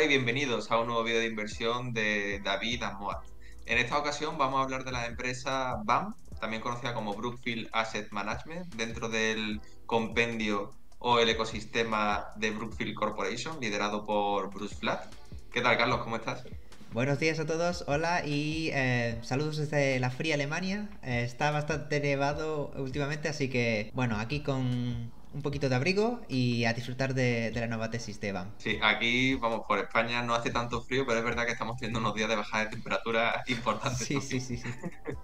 Hola y bienvenidos a un nuevo vídeo de inversión de David Amoat. En esta ocasión vamos a hablar de la empresa BAM, también conocida como Brookfield Asset Management, dentro del compendio o el ecosistema de Brookfield Corporation, liderado por Bruce Flatt. ¿Qué tal, Carlos? ¿Cómo estás? Buenos días a todos, hola y saludos desde la fría Alemania. Está bastante nevado últimamente, así que bueno, aquí con un poquito de abrigo y a disfrutar de la nueva tesis de EVAM. Sí, aquí, vamos, por España no hace tanto frío, pero es verdad que estamos teniendo unos días de bajada de temperatura importantes Sí, sí, también. sí, sí.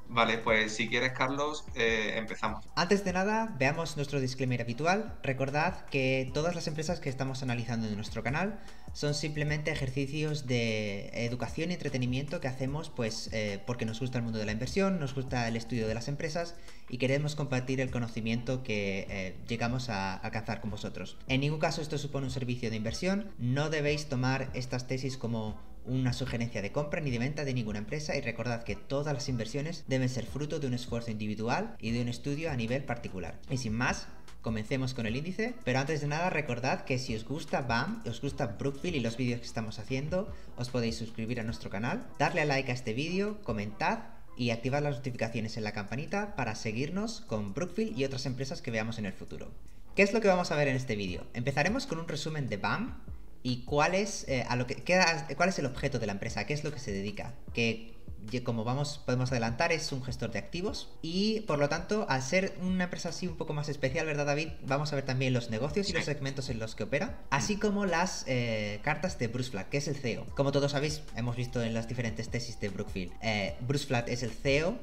Vale, pues si quieres, Carlos, empezamos. Antes de nada, veamos nuestro disclaimer habitual. Recordad que todas las empresas que estamos analizando en nuestro canal son simplemente ejercicios de educación y entretenimiento que hacemos porque nos gusta el mundo de la inversión, nos gusta el estudio de las empresas y queremos compartir el conocimiento que llegamos a alcanzar con vosotros. En ningún caso esto supone un servicio de inversión, no debéis tomar estas tesis como una sugerencia de compra ni de venta de ninguna empresa y recordad que todas las inversiones deben ser fruto de un esfuerzo individual y de un estudio a nivel particular. Y sin más, comencemos con el índice, pero antes de nada recordad que si os gusta BAM, os gusta Brookfield y los vídeos que estamos haciendo, os podéis suscribir a nuestro canal, darle a like a este vídeo, comentad y activar las notificaciones en la campanita para seguirnos con Brookfield y otras empresas que veamos en el futuro. ¿Qué es lo que vamos a ver en este vídeo? Empezaremos con un resumen de BAM y cuál es el objeto de la empresa, qué es lo que se dedica, que como podemos adelantar, es un gestor de activos y por lo tanto, al ser una empresa así un poco más especial, ¿verdad, David? Vamos a ver también los negocios y Sí. los segmentos en los que opera, así como las cartas de Bruce Flatt, que es el CEO. Como todos sabéis, hemos visto en las diferentes tesis de Brookfield, Bruce Flatt es el CEO.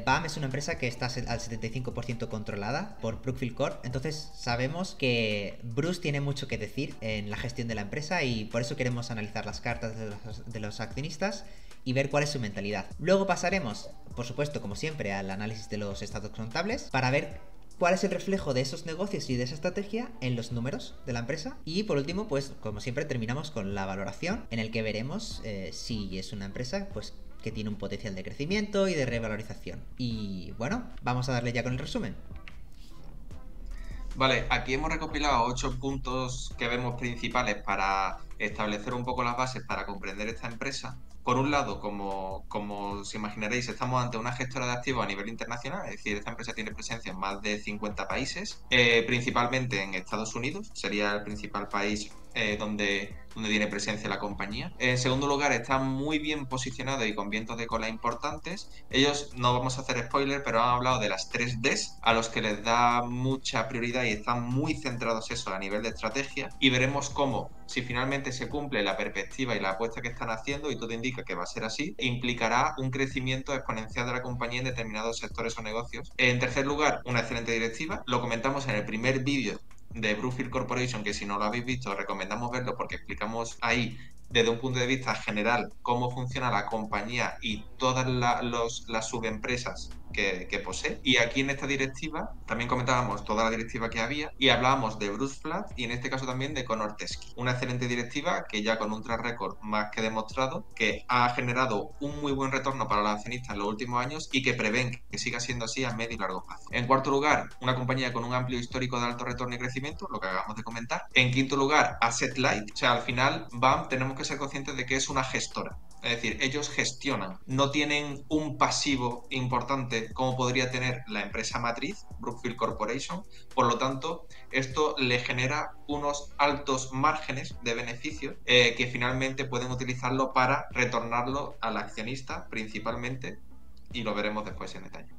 BAM es una empresa que está al 75% controlada por Brookfield Corp. Entonces sabemos que Bruce tiene mucho que decir en la gestión de la empresa y por eso queremos analizar las cartas de los accionistas y ver cuál es su mentalidad. Luego pasaremos, por supuesto, como siempre, al análisis de los estados contables para ver cuál es el reflejo de esos negocios y de esa estrategia en los números de la empresa. Y por último, pues como siempre, terminamos con la valoración, en el que veremos si es una empresa pues que tiene un potencial de crecimiento y de revalorización. Y bueno, vamos a darle ya con el resumen. Vale, aquí hemos recopilado 8 puntos que vemos principales para establecer un poco las bases para comprender esta empresa. Por un lado, como os imaginaréis, estamos ante una gestora de activos a nivel internacional, es decir, esta empresa tiene presencia en más de 50 países, principalmente en Estados Unidos, sería el principal país donde tiene presencia la compañía. En segundo lugar, está muy bien posicionado y con vientos de cola importantes. Ellos, no vamos a hacer spoiler, pero han hablado de las 3Ds, a los que les da mucha prioridad y están muy centrados eso a nivel de estrategia. Y veremos cómo, si finalmente se cumple la perspectiva y la apuesta que están haciendo, y todo indica que va a ser así, implicará un crecimiento exponencial de la compañía en determinados sectores o negocios. En tercer lugar, una excelente directiva. Lo comentamos en el primer vídeo de Brookfield Corporation, que si no lo habéis visto, recomendamos verlo porque explicamos ahí desde un punto de vista general cómo funciona la compañía y todas las subempresas que posee. Y aquí en esta directiva también comentábamos toda la directiva que había y hablábamos de Bruce Flatt y en este caso también de Conor Teskey. Una excelente directiva que ya con un track record más que demostrado, que ha generado un muy buen retorno para los accionistas en los últimos años y que prevén que siga siendo así a medio y largo plazo. En cuarto lugar, una compañía con un amplio histórico de alto retorno y crecimiento, lo que acabamos de comentar. En quinto lugar, Asset Light, o sea, al final BAM tenemos que ser conscientes de que es una gestora. Es decir, ellos gestionan, no tienen un pasivo importante como podría tener la empresa matriz, Brookfield Corporation. Por lo tanto, esto le genera unos altos márgenes de beneficio que finalmente pueden utilizarlo para retornarlo al accionista principalmente, y lo veremos después en detalle.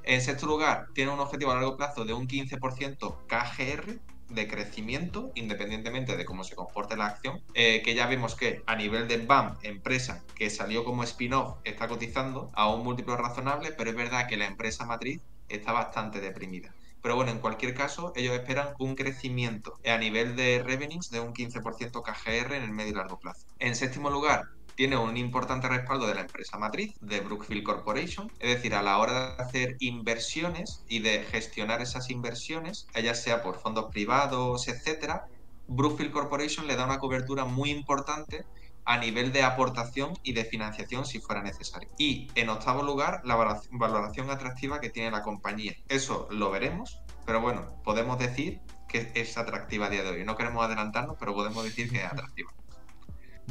En sexto lugar, tiene un objetivo a largo plazo de un 15% KGR de crecimiento, independientemente de cómo se comporte la acción, que ya vemos que a nivel de BAM, empresa que salió como spin-off, está cotizando a un múltiplo razonable, pero es verdad que la empresa matriz está bastante deprimida. Pero bueno, en cualquier caso, ellos esperan un crecimiento a nivel de revenues de un 15% KGR en el medio y largo plazo. En séptimo lugar, tiene un importante respaldo de la empresa matriz, de Brookfield Corporation, es decir, a la hora de hacer inversiones y de gestionar esas inversiones, ya sea por fondos privados, etcétera, Brookfield Corporation le da una cobertura muy importante a nivel de aportación y de financiación si fuera necesario. Y en octavo lugar, la valoración atractiva que tiene la compañía. Eso lo veremos, pero bueno, podemos decir que es atractiva a día de hoy. No queremos adelantarnos, pero podemos decir que es atractiva.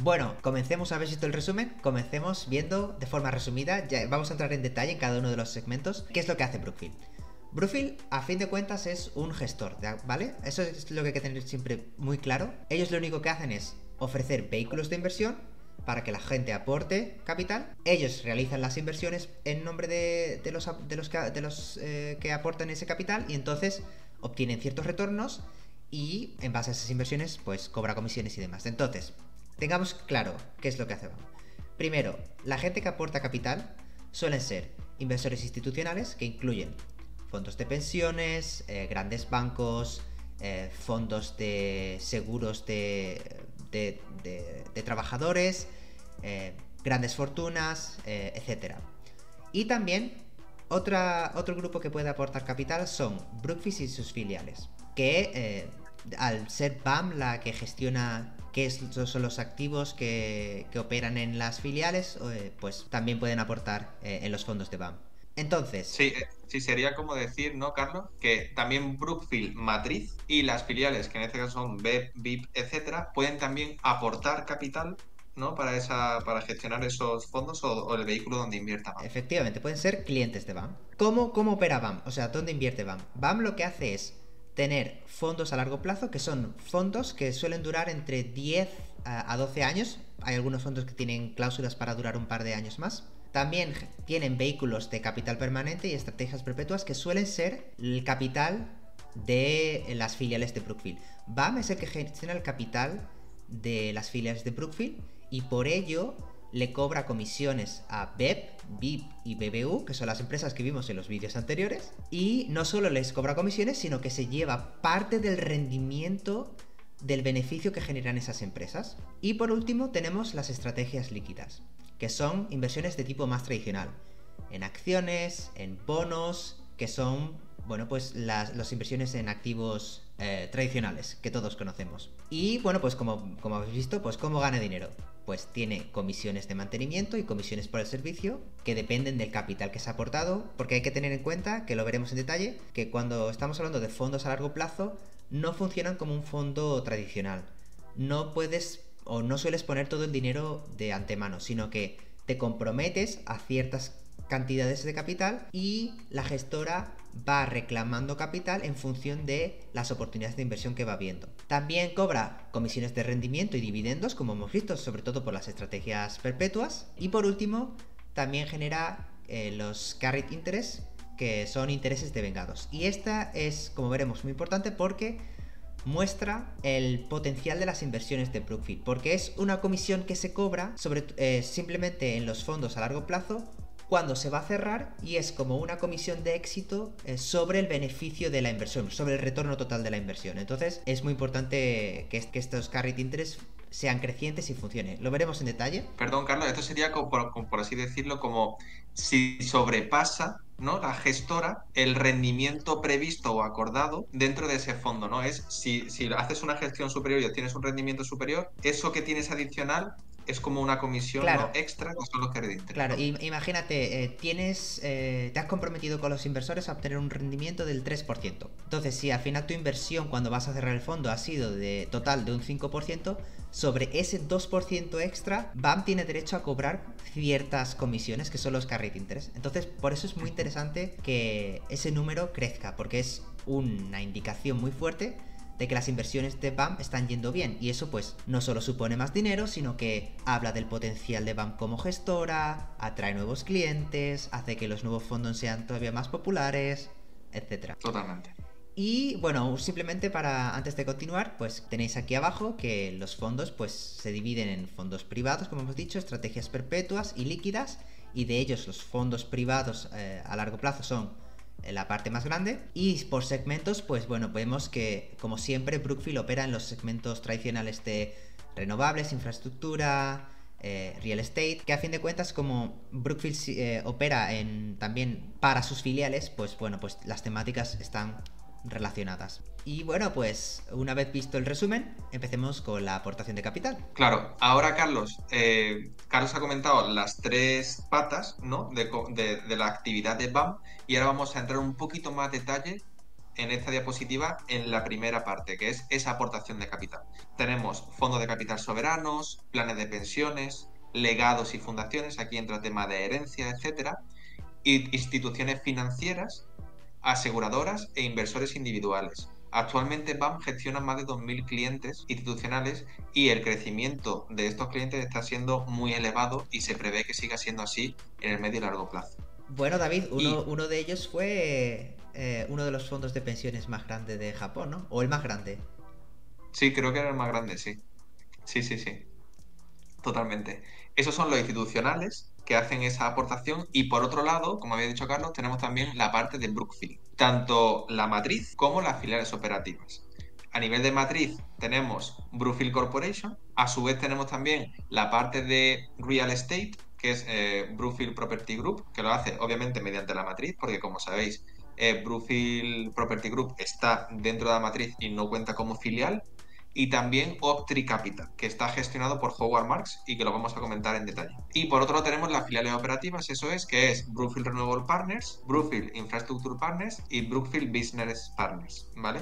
Bueno, comencemos, ¿habéis visto el resumen? Comencemos viendo de forma resumida, ya vamos a entrar en detalle en cada uno de los segmentos, qué es lo que hace Brookfield. Brookfield, a fin de cuentas, es un gestor, ¿vale? Eso es lo que hay que tener siempre muy claro. Ellos lo único que hacen es ofrecer vehículos de inversión para que la gente aporte capital. Ellos realizan las inversiones en nombre de los que aportan ese capital y entonces obtienen ciertos retornos y en base a esas inversiones pues cobra comisiones y demás. Entonces, tengamos claro qué es lo que hace BAM. Primero, la gente que aporta capital suelen ser inversores institucionales que incluyen fondos de pensiones, grandes bancos, fondos de seguros de trabajadores, grandes fortunas, etc. Y también otro grupo que puede aportar capital son Brookfield y sus filiales, que al ser BAM la que gestiona qué son los activos que operan en las filiales, pues también pueden aportar en los fondos de BAM. Entonces, Sí, sí, sería como decir, ¿no, Carlos? Que también Brookfield Matriz y las filiales, que en este caso son BEP, BIP, etcétera, pueden también aportar capital, ¿no? Para gestionar esos fondos o el vehículo donde invierta más. efectivamente, pueden ser clientes de BAM. ¿Cómo opera BAM? O sea, ¿dónde invierte BAM? BAM lo que hace es tener fondos a largo plazo, que son fondos que suelen durar entre 10 a 12 años. Hay algunos fondos que tienen cláusulas para durar un par de años más. También tienen vehículos de capital permanente y estrategias perpetuas que suelen ser el capital de las filiales de Brookfield. BAM es el que gestiona el capital de las filiales de Brookfield y por ello le cobra comisiones a BEP, BIP y BBU, que son las empresas que vimos en los vídeos anteriores, y no solo les cobra comisiones, sino que se lleva parte del rendimiento del beneficio que generan esas empresas. Y por último tenemos las estrategias líquidas, que son inversiones de tipo más tradicional, en acciones, en bonos, que son, bueno, pues las inversiones en activos tradicionales que todos conocemos. Y bueno, pues como habéis visto, pues ¿cómo gana dinero? Pues tiene comisiones de mantenimiento y comisiones por el servicio que dependen del capital que se ha aportado, porque hay que tener en cuenta, que lo veremos en detalle, que cuando estamos hablando de fondos a largo plazo no funcionan como un fondo tradicional. No puedes o no sueles poner todo el dinero de antemano, sino que te comprometes a ciertas cantidades de capital y la gestora va reclamando capital en función de las oportunidades de inversión que va viendo. También cobra comisiones de rendimiento y dividendos, como hemos visto, sobre todo por las estrategias perpetuas. Y por último, también genera los carried interest, que son intereses devengados. Y esta es, como veremos, muy importante porque muestra el potencial de las inversiones de Brookfield, porque es una comisión que se cobra simplemente en los fondos a largo plazo cuando se va a cerrar y es como una comisión de éxito sobre el beneficio de la inversión, sobre el retorno total de la inversión. Entonces es muy importante que estos carried interest sean crecientes y funcionen. Lo veremos en detalle. Perdón, Carlos, esto sería por así decirlo, como si sobrepasa, ¿no? La gestora el rendimiento previsto o acordado dentro de ese fondo, ¿no? Es si haces una gestión superior y obtienes un rendimiento superior, eso que tienes adicional es como una comisión, Claro, ¿no? Extra, que son los carried interest, claro, ¿no? imagínate, te has comprometido con los inversores a obtener un rendimiento del 3%. Entonces, si al final tu inversión cuando vas a cerrar el fondo ha sido de total de un 5%, sobre ese 2% extra, BAM tiene derecho a cobrar ciertas comisiones que son los carried interest. Entonces, por eso es muy interesante que ese número crezca, porque es una indicación muy fuerte de que las inversiones de BAM están yendo bien y eso pues no solo supone más dinero, sino que habla del potencial de BAM como gestora, atrae nuevos clientes, hace que los nuevos fondos sean todavía más populares, etcétera. Totalmente. Y bueno, simplemente para antes de continuar, pues tenéis aquí abajo que los fondos pues se dividen en fondos privados, como hemos dicho, estrategias perpetuas y líquidas, y de ellos los fondos privados a largo plazo son la parte más grande. Y por segmentos, pues bueno, vemos que como siempre Brookfield opera en los segmentos tradicionales de renovables, infraestructura, real estate, que a fin de cuentas como Brookfield opera también para sus filiales, pues bueno, pues las temáticas están relacionadas. Y bueno, pues una vez visto el resumen, empecemos con la aportación de capital. Claro, ahora Carlos, Carlos ha comentado las tres patas, ¿no? de la actividad de BAM y ahora vamos a entrar un poquito más detalle en esta diapositiva en la primera parte, que es esa aportación de capital. Tenemos fondos de capital soberanos, planes de pensiones, legados y fundaciones, aquí entra el tema de herencia, etcétera, y instituciones financieras, aseguradoras e inversores individuales. Actualmente BAM gestiona más de 2.000 clientes institucionales y el crecimiento de estos clientes está siendo muy elevado y se prevé que siga siendo así en el medio y largo plazo. Bueno, David, Y uno de ellos fue uno de los fondos de pensiones más grandes de Japón, ¿no? O el más grande. sí, creo que era el más grande, sí. Sí, sí, sí. Totalmente. Esos son los institucionales que hacen esa aportación y por otro lado, como había dicho Carlos, tenemos también la parte de Brookfield, tanto la matriz como las filiales operativas. A nivel de matriz tenemos Brookfield Corporation, a su vez tenemos también la parte de Real Estate, que es Brookfield Property Group, que lo hace obviamente mediante la matriz, porque como sabéis, Brookfield Property Group está dentro de la matriz y no cuenta como filial, y también Optree Capital, que está gestionado por Howard Marks y que lo vamos a comentar en detalle. Y por otro lado tenemos las filiales operativas, eso es, que es Brookfield Renewable Partners, Brookfield Infrastructure Partners y Brookfield Business Partners, ¿vale?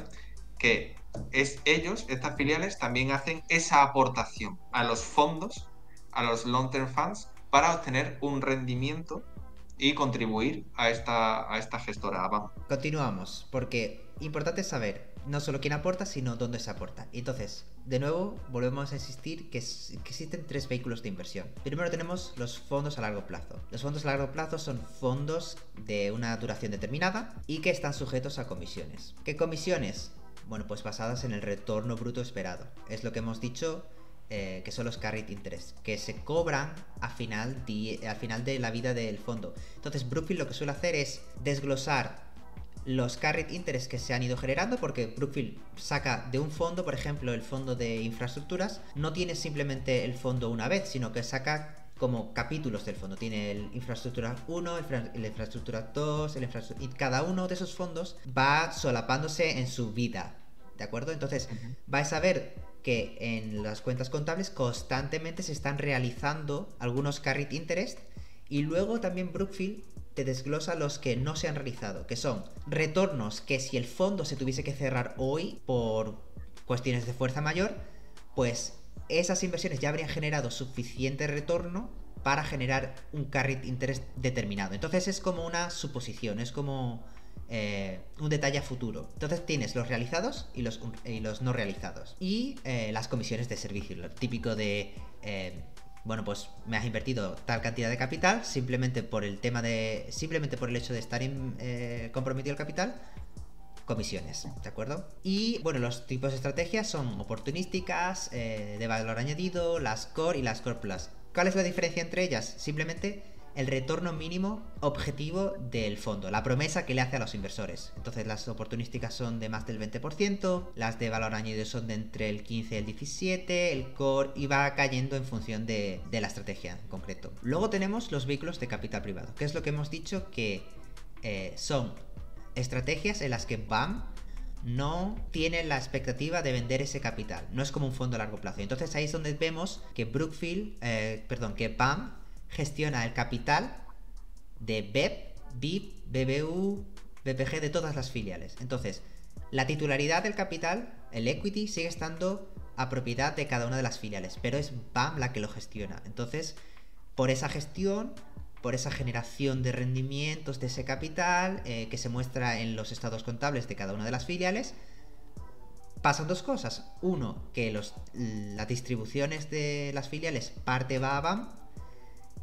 Que es ellos, estas filiales, también hacen esa aportación a los fondos, a los long-term funds, para obtener un rendimiento y contribuir a esta gestora, vamos. Continuamos, porque importante saber no solo quién aporta, sino dónde se aporta. Entonces, de nuevo, volvemos a insistir que existen tres vehículos de inversión. Primero tenemos los fondos a largo plazo. Los fondos a largo plazo son fondos de una duración determinada y que están sujetos a comisiones. ¿Qué comisiones? Bueno, pues basadas en el retorno bruto esperado. Es lo que hemos dicho, que son los carried interest, que se cobran al final de la vida del fondo. Entonces Brookfield lo que suele hacer es desglosar los carried interest que se han ido generando, porque Brookfield saca de un fondo, por ejemplo el fondo de infraestructuras, no tiene simplemente el fondo una vez, sino que saca como capítulos del fondo. Tiene el infraestructura 1, el infraestructura 2, y cada uno de esos fondos va solapándose en su vida, ¿de acuerdo? Entonces vais a ver que en las cuentas contables constantemente se están realizando algunos carried interest, y luego también Brookfield te desglosa los que no se han realizado, que son retornos que si el fondo se tuviese que cerrar hoy por cuestiones de fuerza mayor, pues esas inversiones ya habrían generado suficiente retorno para generar un carried interest determinado. Entonces es como una suposición, es como un detalle a futuro. Entonces tienes los realizados y los no realizados. Y las comisiones de servicio, lo típico de... bueno, pues me has invertido tal cantidad de capital simplemente por el hecho de estar comprometido el capital, comisiones, ¿de acuerdo? Y bueno, los tipos de estrategias son oportunísticas, de valor añadido, las core y las core plus. ¿Cuál es la diferencia entre ellas? Simplemente el retorno mínimo objetivo del fondo, la promesa que le hace a los inversores. Entonces las oportunísticas son de más del 20%, las de valor añadido son de entre el 15 y el 17%, el core, y va cayendo en función de la estrategia en concreto. Luego tenemos los vehículos de capital privado, que es lo que hemos dicho que son estrategias en las que BAM no tiene la expectativa de vender ese capital, no es como un fondo a largo plazo. Entonces ahí es donde vemos que que BAM gestiona el capital de BEP, BIP, BBU, BPG, de todas las filiales. Entonces, la titularidad del capital, el equity, sigue estando a propiedad de cada una de las filiales, pero es BAM la que lo gestiona. Entonces, por esa gestión, por esa generación de rendimientos de ese capital, que se muestra en los estados contables de cada una de las filiales, pasan dos cosas. Uno, que las distribuciones de las filiales parte va a BAM,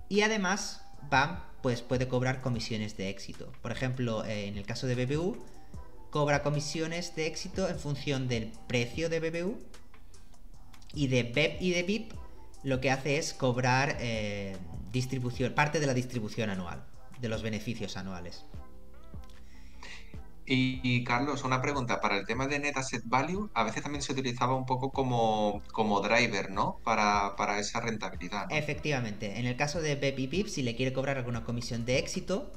y además BAM pues puede cobrar comisiones de éxito. Por ejemplo, en el caso de BBU, cobra comisiones de éxito en función del precio de BBU, y de BEP y de BIP lo que hace es cobrar parte de la distribución anual, de los beneficios anuales. Y Carlos, una pregunta, para el tema de Net Asset Value, a veces también se utilizaba un poco como driver, ¿no? Para esa rentabilidad, ¿no? Efectivamente, en el caso de BEP y BIP, si le quiere cobrar alguna comisión de éxito,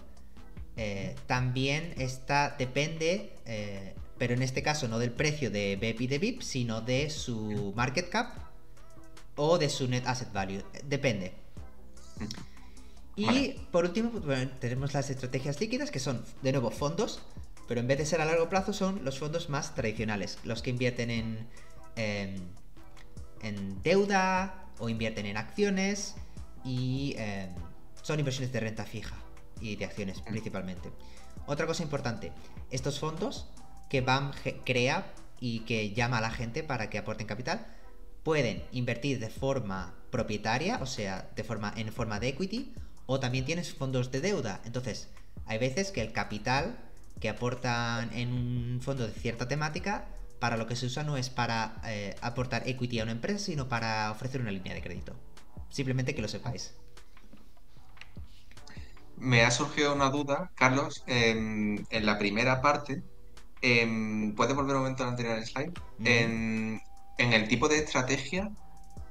también depende, pero en este caso no del precio de BEP y de BIP, sino de su market cap o de su Net Asset Value, depende. Y Vale. por último, bueno, tenemos las estrategias líquidas, que son de nuevo fondos, Pero en vez de ser a largo plazo son los fondos más tradicionales, los que invierten en deuda o invierten en acciones y son inversiones de renta fija y de acciones principalmente. Otra cosa importante, estos fondos que BAM crea y que llama a la gente para que aporten capital, pueden invertir de forma propietaria, o sea, en forma de equity, o también tienes fondos de deuda. Entonces, hay veces que el capital que aportan en un fondo de cierta temática, para lo que se usa no es para aportar equity a una empresa, sino para ofrecer una línea de crédito. Simplemente que lo sepáis. Me ha surgido una duda, Carlos, en la primera parte. ¿Puedes volver un momento al anterior slide? Ujú. En el tipo de estrategia,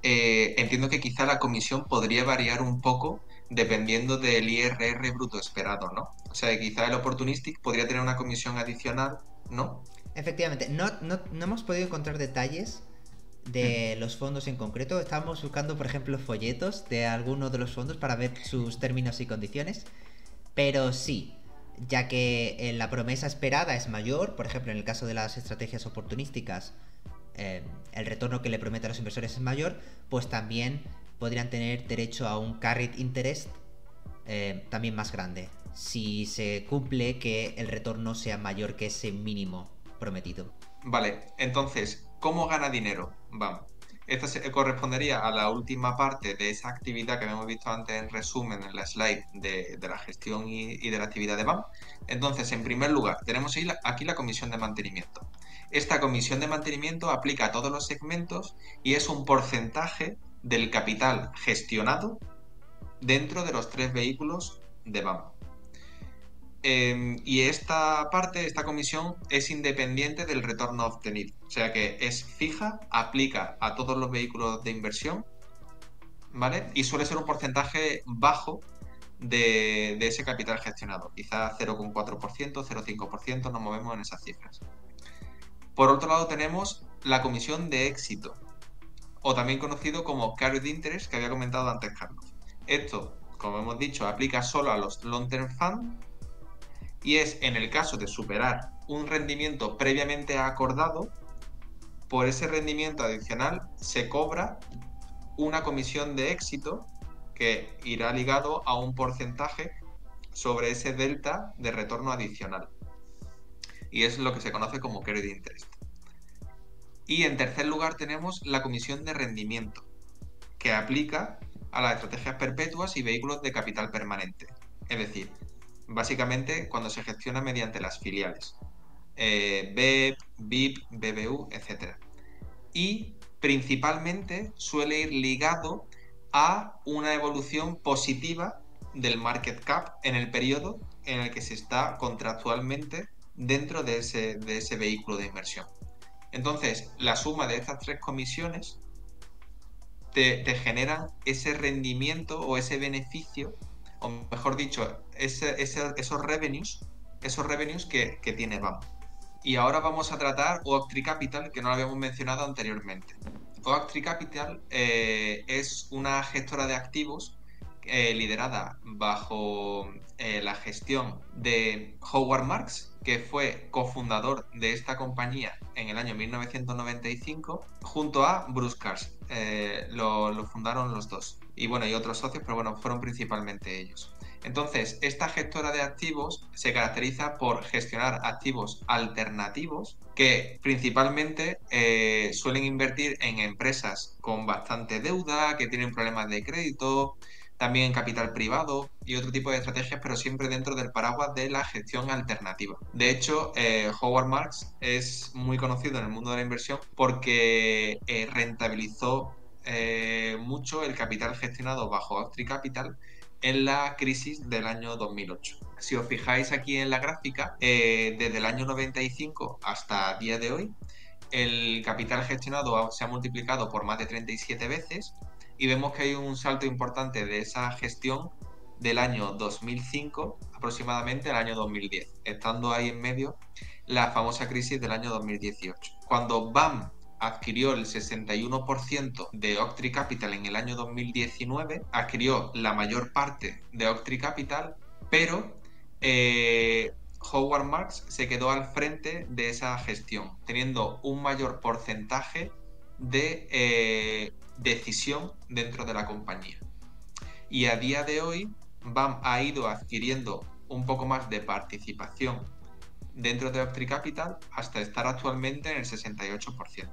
entiendo que quizá la comisión podría variar un poco dependiendo del IRR bruto esperado, ¿no? O sea, que quizá el opportunistic podría tener una comisión adicional, ¿no? Efectivamente, no hemos podido encontrar detalles Mm. de los fondos en concreto. Estábamos buscando, por ejemplo, folletos de alguno de los fondos para ver sus términos y condiciones. Pero sí, ya que la promesa esperada es mayor, por ejemplo, en el caso de las estrategias oportunísticas, el retorno que le promete a los inversores es mayor, pues también podrían tener derecho a un carried interest también más grande, si se cumple que el retorno sea mayor que ese mínimo prometido. Vale, entonces, ¿cómo gana dinero? Vamos. Correspondería a la última parte de esa actividad que hemos visto antes en resumen en la slide de la gestión y de la actividad de BAM. Entonces, en primer lugar, tenemos aquí la comisión de mantenimiento. Esta comisión de mantenimiento aplica a todos los segmentos y es un porcentaje del capital gestionado dentro de los 3 vehículos de BAM. Y esta parte, esta comisión, es independiente del retorno obtenido. O sea que es fija, aplica a todos los vehículos de inversión, ¿vale? Y suele ser un porcentaje bajo de ese capital gestionado. Quizás 0,4%, 0,5%, nos movemos en esas cifras. Por otro lado tenemos la comisión de éxito, o también conocido como carried interest, que había comentado antes Carlos. Esto, como hemos dicho, aplica solo a los long-term funds, y es en el caso de superar un rendimiento previamente acordado. Por ese rendimiento adicional se cobra una comisión de éxito que irá ligado a un porcentaje sobre ese delta de retorno adicional, y es lo que se conoce como carried interest. Y en tercer lugar tenemos la comisión de rendimiento, que aplica a las estrategias perpetuas y vehículos de capital permanente, es decir, básicamente cuando se gestiona mediante las filiales. BEP, BIP, BBU, etc. Y principalmente suele ir ligado a una evolución positiva del market cap en el periodo en el que se está contractualmente dentro de ese vehículo de inversión. Entonces, la suma de estas 3 comisiones te generan ese rendimiento o ese beneficio, o mejor dicho, esos revenues que tiene BAM. Y ahora vamos a tratar Oaktree Capital, que no lo habíamos mencionado anteriormente. Oaktree Capital es una gestora de activos liderada bajo la gestión de Howard Marks, que fue cofundador de esta compañía en el año 1995, junto a Bruce Karsh. Lo fundaron los dos. Y bueno, y otros socios, pero bueno, fueron principalmente ellos. Entonces, esta gestora de activos se caracteriza por gestionar activos alternativos que principalmente suelen invertir en empresas con bastante deuda, que tienen problemas de crédito, también en capital privado y otro tipo de estrategias, pero siempre dentro del paraguas de la gestión alternativa. De hecho, Howard Marks es muy conocido en el mundo de la inversión porque rentabilizó mucho el capital gestionado bajo Oaktree Capital en la crisis del año 2008. Si os fijáis aquí en la gráfica, desde el año 95 hasta el día de hoy, el capital gestionado se ha multiplicado por más de 37 veces, y vemos que hay un salto importante de esa gestión del año 2005 aproximadamente al año 2010, estando ahí en medio la famosa crisis del año 2018. Cuando BAM adquirió el 61% de Oaktree Capital en el año 2019, adquirió la mayor parte de Oaktree Capital, pero Howard Marks se quedó al frente de esa gestión, teniendo un mayor porcentaje de decisión dentro de la compañía. Y a día de hoy, BAM ha ido adquiriendo un poco más de participación dentro de Oaktree Capital hasta estar actualmente en el 68%.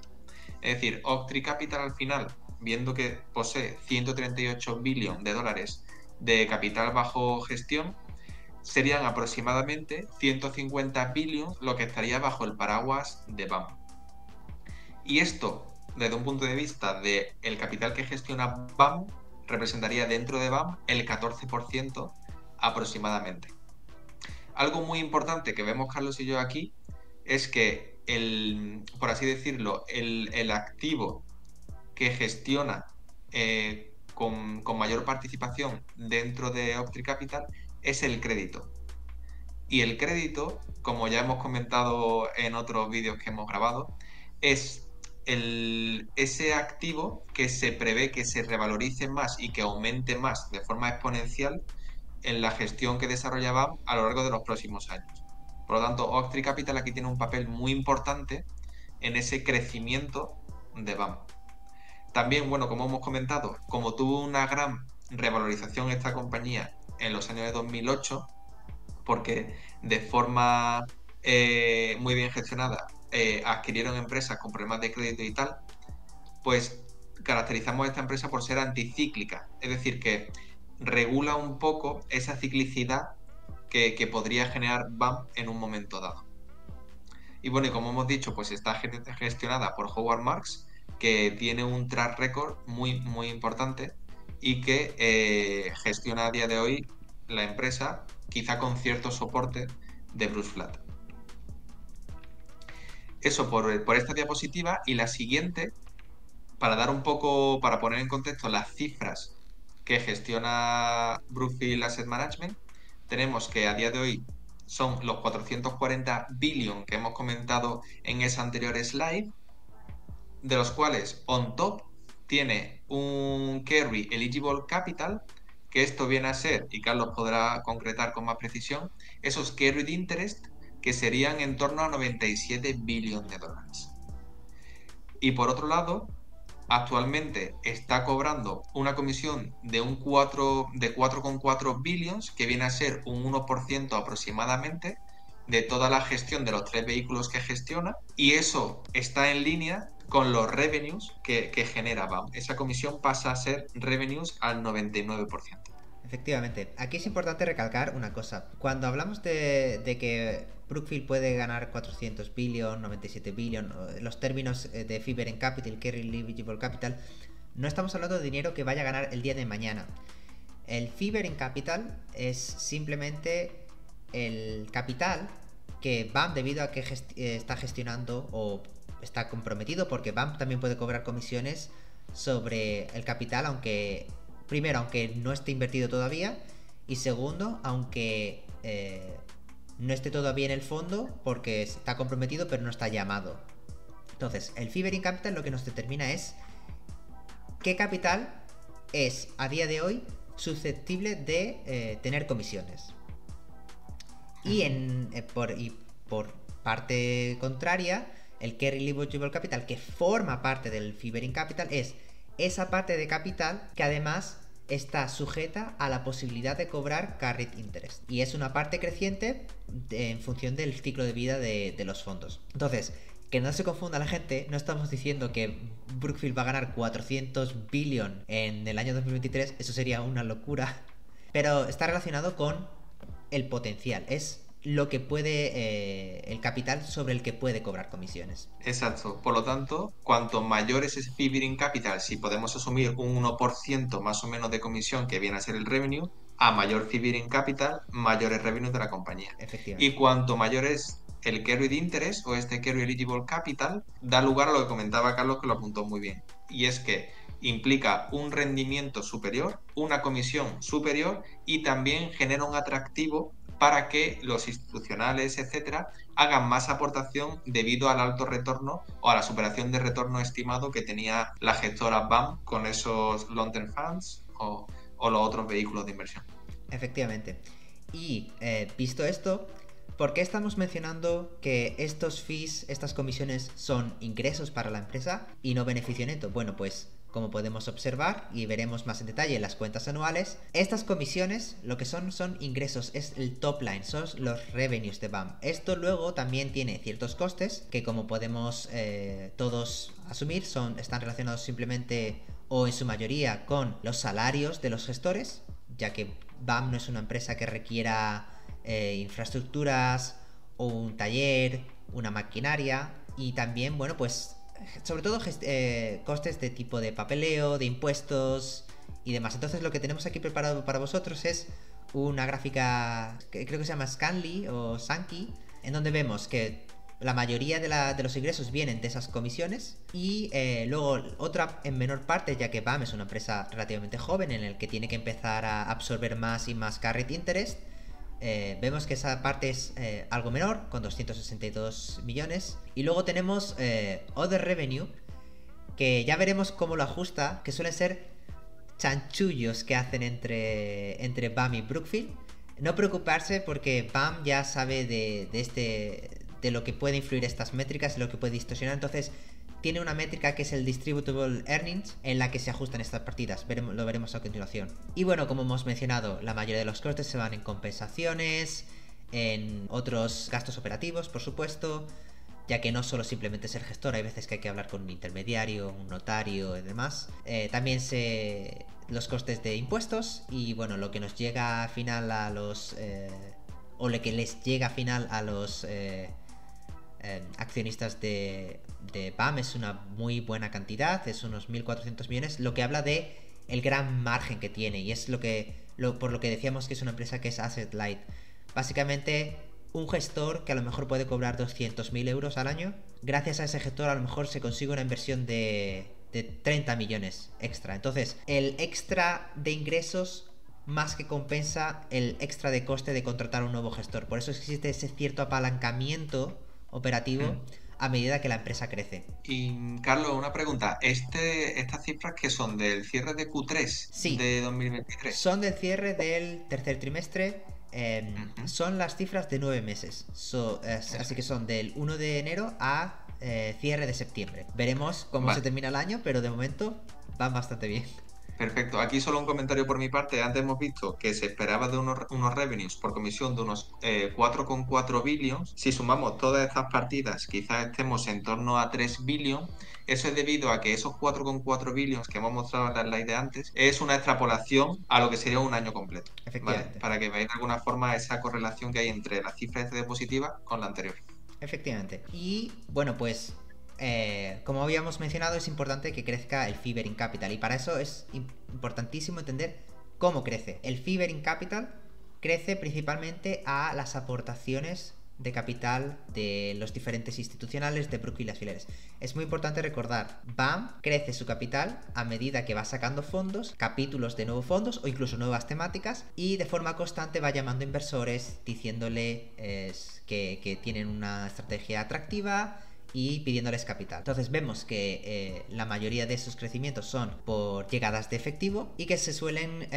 Es decir, Oaktree Capital al final, viendo que posee 138 billones de dólares de capital bajo gestión, serían aproximadamente 150 billones lo que estaría bajo el paraguas de BAM. Y esto, desde un punto de vista del capital que gestiona BAM, representaría dentro de BAM el 14% aproximadamente. Algo muy importante que vemos Carlos y yo aquí es que por así decirlo, el activo que gestiona con mayor participación dentro de Oaktree Capital es el crédito. Y el crédito, como ya hemos comentado en otros vídeos que hemos grabado, es ese activo que se prevé que se revalorice más y que aumente más de forma exponencial en la gestión que desarrolla BAM a lo largo de los próximos años. Por lo tanto, Oaktree Capital aquí tiene un papel muy importante en ese crecimiento de BAM. También, bueno, como hemos comentado, como tuvo una gran revalorización esta compañía en los años de 2008, porque de forma muy bien gestionada adquirieron empresas con problemas de crédito y tal, pues caracterizamos a esta empresa por ser anticíclica, es decir, que regula un poco esa ciclicidad que podría generar BAM en un momento dado. Y bueno, y como hemos dicho, pues está gestionada por Howard Marks, que tiene un track record muy, muy importante y que gestiona a día de hoy la empresa, quizá con cierto soporte de Bruce Flatt. Eso por esta diapositiva. Y la siguiente, para dar un poco, para poner en contexto las cifras que gestiona Brookfield Asset Management, tenemos que a día de hoy son los 440 billion que hemos comentado en esa anterior slide, de los cuales on top tiene un Carry Eligible Capital, que esto viene a ser, y Carlos podrá concretar con más precisión, esos Carried Interest que serían en torno a 97 billones de dólares. Y por otro lado, actualmente está cobrando una comisión de 4,4 billions, que viene a ser un 1% aproximadamente de toda la gestión de los 3 vehículos que gestiona, y eso está en línea con los revenues que genera BAM. Esa comisión pasa a ser revenues al 99%. Efectivamente, aquí es importante recalcar una cosa. Cuando hablamos de que Brookfield puede ganar 400 billion, 97 billion, los términos de Fee Bearing Capital, Carry Eligible Capital, no estamos hablando de dinero que vaya a ganar el día de mañana. El Fee Bearing Capital es simplemente el capital que BAM, debido a que está gestionando o está comprometido, porque BAM también puede cobrar comisiones sobre el capital, aunque no esté invertido todavía, y segundo, aunque no esté todavía en el fondo, porque está comprometido pero no está llamado. Entonces, el Fee Bearing Capital lo que nos determina es qué capital es a día de hoy susceptible de tener comisiones. Y por parte contraria, el Carry Eligible Capital, que forma parte del Fee Bearing Capital, es esa parte de capital que además está sujeta a la posibilidad de cobrar carried interest, y es una parte creciente en función del ciclo de vida de los fondos. Entonces, que no se confunda la gente, no estamos diciendo que Brookfield va a ganar 400 billion en el año 2023, eso sería una locura, pero está relacionado con el potencial, es lo que puede, el capital sobre el que puede cobrar comisiones. Exacto. Por lo tanto, cuanto mayor es ese Fee Bearing Capital, si podemos asumir un 1% más o menos de comisión que viene a ser el revenue, a mayor Fee Bearing Capital, mayores revenues de la compañía. Efectivamente. Y cuanto mayor es el Carried Interest o este Carry Eligible Capital, da lugar a lo que comentaba Carlos, que lo apuntó muy bien. Y es que implica un rendimiento superior, una comisión superior, y también genera un atractivo para que los institucionales, etcétera, hagan más aportación debido al alto retorno o a la superación de retorno estimado que tenía la gestora BAM con esos long-term funds o los otros vehículos de inversión. Efectivamente. Y visto esto, ¿Por qué estamos mencionando que estos fees, estas comisiones son ingresos para la empresa y no beneficio neto? Bueno, pues como podemos observar y veremos más en detalle en las cuentas anuales, estas comisiones lo que son ingresos, es el top line, son los revenues de BAM. Esto luego también tiene ciertos costes que, como podemos todos asumir, están relacionados simplemente o en su mayoría con los salarios de los gestores, ya que BAM no es una empresa que requiera infraestructuras o un taller, una maquinaria, y también, bueno, pues sobre todo costes de tipo de papeleo, de impuestos y demás. Entonces lo que tenemos aquí preparado para vosotros es una gráfica que creo que se llama Scanly o Sankey, en donde vemos que la mayoría de los ingresos vienen de esas comisiones y luego otra en menor parte, ya que BAM es una empresa relativamente joven en el que tiene que empezar a absorber más y más carried interest. Vemos que esa parte es algo menor, con 262 millones. Y luego tenemos Other Revenue, que ya veremos cómo lo ajusta, que suelen ser chanchullos que hacen entre BAM y Brookfield. No preocuparse porque BAM ya sabe de lo que puede influir estas métricas y lo que puede distorsionar. Entonces tiene una métrica que es el Distributable Earnings, en la que se ajustan estas partidas. Lo veremos a continuación. Y bueno, como hemos mencionado, la mayoría de los costes se van en compensaciones, en otros gastos operativos, por supuesto, ya que no solo simplemente es el gestor, hay veces que hay que hablar con un intermediario, un notario y demás. También los costes de impuestos y bueno, lo que nos llega al final a los... o lo que les llega al final a los... accionistas de BAM es una muy buena cantidad, es unos 1.400 millones, lo que habla de el gran margen que tiene, y es por lo que decíamos que es una empresa que es asset light. Básicamente, un gestor que a lo mejor puede cobrar 200.000 euros al año, gracias a ese gestor a lo mejor se consigue una inversión de 30 millones extra. Entonces, el extra de ingresos más que compensa el extra de coste de contratar a un nuevo gestor. Por eso existe ese cierto apalancamiento operativo a medida que la empresa crece. Y Carlos, una pregunta. ¿Estas cifras que son del cierre de Q3 Sí, de 2023? son del cierre del tercer trimestre. Son las cifras de 9 meses. Así que son del 1 de enero a cierre de septiembre. Veremos cómo se termina el año, pero de momento van bastante bien. Perfecto. Aquí solo un comentario por mi parte. Antes hemos visto que se esperaba de unos revenues por comisión de unos 4,4 billions. Si sumamos todas estas partidas, quizás estemos en torno a 3 billions. Eso es debido a que esos 4,4 billions que hemos mostrado en la slide de antes es una extrapolación a lo que sería un año completo. ¿Vale? Para que veáis de alguna forma esa correlación que hay entre la cifra de positiva con la anterior. Efectivamente. Y bueno, pues como habíamos mencionado, es importante que crezca el Fee Bearing Capital, y para eso es importantísimo entender cómo crece. El Fee Bearing Capital crece principalmente a las aportaciones de capital de los diferentes institucionales de Brookfield y las filiales. Es muy importante recordar, BAM crece su capital a medida que va sacando fondos, capítulos de nuevos fondos o incluso nuevas temáticas, y de forma constante va llamando inversores diciéndole que tienen una estrategia atractiva y pidiéndoles capital. Entonces vemos que la mayoría de esos crecimientos son por llegadas de efectivo y que se suelen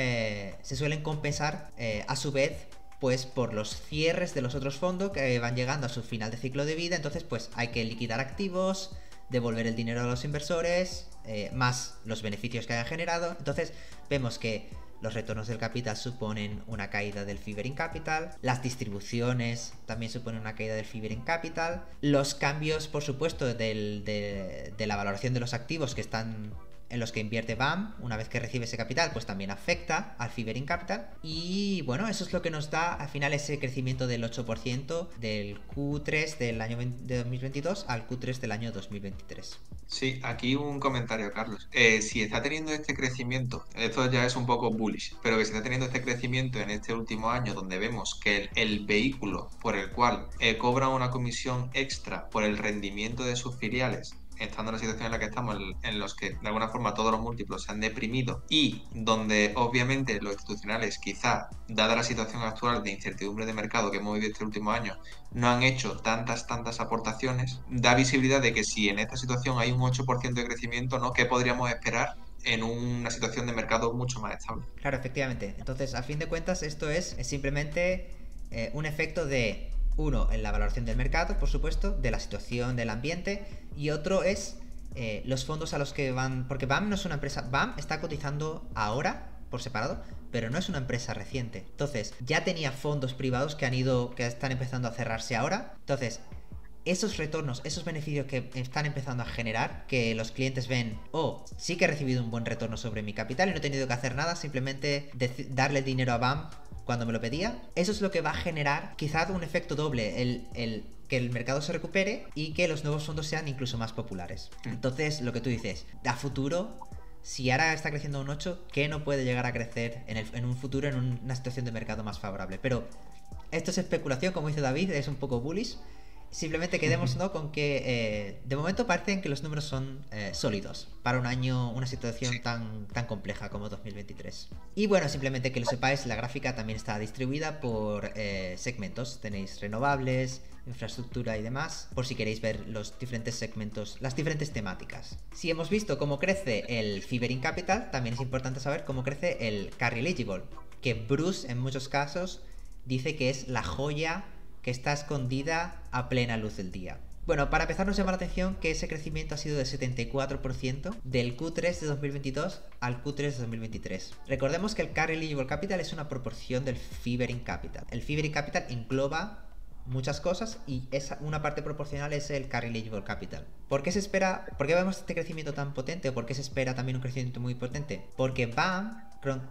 compensar a su vez pues por los cierres de los otros fondos que van llegando a su final de ciclo de vida. Entonces pues hay que liquidar activos, devolver el dinero a los inversores, más los beneficios que hayan generado. Entonces vemos que los retornos del capital suponen una caída del Fee Bearing Capital, las distribuciones también suponen una caída del Fee Bearing Capital, los cambios, por supuesto, de la valoración de los activos que están en los que invierte BAM, una vez que recibe ese capital, pues también afecta al Fee Bearing Capital. Y bueno, eso es lo que nos da al final ese crecimiento del 8% del Q3 del año de 2022 al Q3 del año 2023. Sí, aquí un comentario, Carlos. Si está teniendo este crecimiento, esto ya es un poco bullish, pero que si está teniendo este crecimiento en este último año, donde vemos que el vehículo por el cual cobra una comisión extra por el rendimiento de sus filiales, estando en la situación en la que estamos, en los que de alguna forma todos los múltiplos se han deprimido y donde obviamente los institucionales, quizá dada la situación actual de incertidumbre de mercado que hemos vivido este último año, no han hecho tantas aportaciones, da visibilidad de que si en esta situación hay un 8% de crecimiento, ¿no? ¿Qué podríamos esperar en una situación de mercado mucho más estable? Claro, efectivamente. Entonces, a fin de cuentas, esto es simplemente un efecto de Uno, en la valoración del mercado, por supuesto, de la situación del ambiente, y otro es los fondos a los que van, porque BAM no es una empresa, BAM está cotizando ahora por separado, pero no es una empresa reciente. Entonces, ya tenía fondos privados que están empezando a cerrarse ahora. Entonces, esos retornos, esos beneficios que están empezando a generar, que los clientes ven, oh, sí que he recibido un buen retorno sobre mi capital y no he tenido que hacer nada, simplemente darle dinero a BAM cuando me lo pedía, eso es lo que va a generar quizás un efecto doble, que el mercado se recupere y que los nuevos fondos sean incluso más populares. Entonces, lo que tú dices, a futuro, si ahora está creciendo un 8, ¿qué no puede llegar a crecer en un futuro en una situación de mercado más favorable? Pero esto es especulación, como dice David, es un poco bullish. Simplemente quedémonos, ¿no?, con que de momento parecen que los números son sólidos para un año, una situación tan compleja como 2023. Y bueno, simplemente que lo sepáis, la gráfica también está distribuida por segmentos. Tenéis renovables, infraestructura y demás, por si queréis ver los diferentes segmentos, las diferentes temáticas. Si hemos visto cómo crece el Fibering Capital, también es importante saber cómo crece el Carry Eligible, que Bruce en muchos casos dice que es la joya que está escondida a plena luz del día. Bueno, para empezar nos llama la atención que ese crecimiento ha sido del 74% del Q3 de 2022 al Q3 de 2023. Recordemos que el Carry Eligible Capital es una proporción del Fibering Capital. El Fibering Capital engloba muchas cosas y una parte proporcional es el Carry Eligible Capital. ¿Por qué vemos este crecimiento tan potente o por qué se espera también un crecimiento muy potente? Porque BAM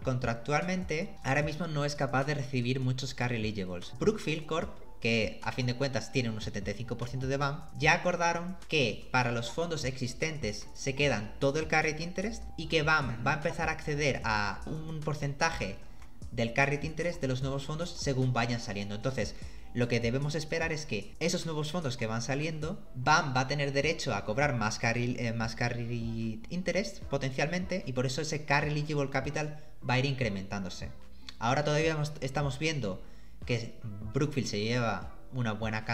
contractualmente ahora mismo no es capaz de recibir muchos Carry Eligibles. Brookfield Corp, que a fin de cuentas tiene un 75% de BAM, ya acordaron que para los fondos existentes se quedan todo el carried interest y que BAM va a empezar a acceder a un porcentaje del carried interest de los nuevos fondos según vayan saliendo. Entonces, lo que debemos esperar es que esos nuevos fondos que van saliendo, BAM va a tener derecho a cobrar más carried interest potencialmente, y por eso ese Carry Eligible Capital va a ir incrementándose. Ahora todavía estamos viendo que Brookfield se lleva una buena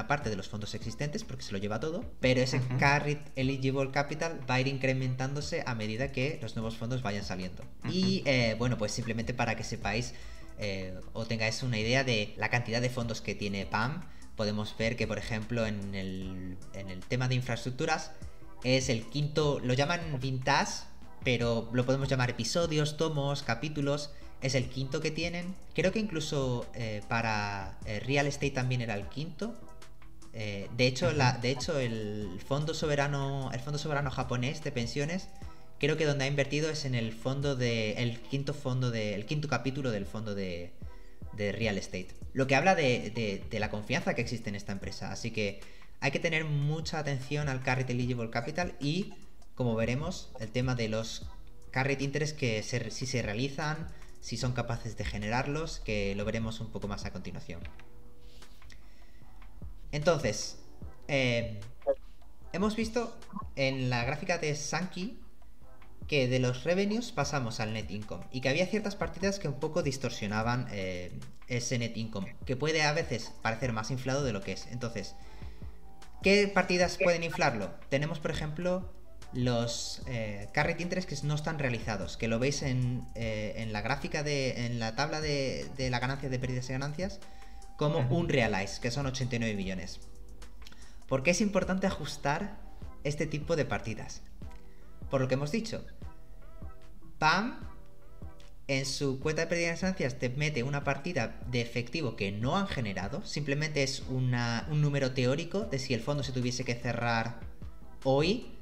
parte de los fondos existentes porque se lo lleva todo, pero ese Carried Eligible Capital va a ir incrementándose a medida que los nuevos fondos vayan saliendo. Y bueno, pues simplemente para que sepáis o tengáis una idea de la cantidad de fondos que tiene BAM, podemos ver que, por ejemplo, en el tema de infraestructuras es el quinto, lo llaman vintage, pero lo podemos llamar episodios, tomos, capítulos. Es el quinto que tienen. Creo que incluso para real estate también era el quinto. De hecho, el fondo soberano japonés de pensiones, creo que donde ha invertido es en el quinto capítulo del fondo de real estate. Lo que habla de la confianza que existe en esta empresa. Así que hay que tener mucha atención al Carried Eligible Capital y, como veremos, el tema de los carried interest, que si se realizan, si son capaces de generarlos, que lo veremos un poco más a continuación. Entonces, hemos visto en la gráfica de Sankey que de los revenues pasamos al net income y que había ciertas partidas que un poco distorsionaban ese net income, que puede a veces parecer más inflado de lo que es. Entonces, ¿qué partidas pueden inflarlo? Tenemos, por ejemplo, los carried interest que no están realizados, que lo veis en la gráfica en la tabla de la ganancia de pérdidas y ganancias como unrealized, que son 89 millones. ¿Por qué es importante ajustar este tipo de partidas? Por lo que hemos dicho, BAM en su cuenta de pérdidas y ganancias te mete una partida de efectivo que no han generado, simplemente es un número teórico de si el fondo se tuviese que cerrar hoy,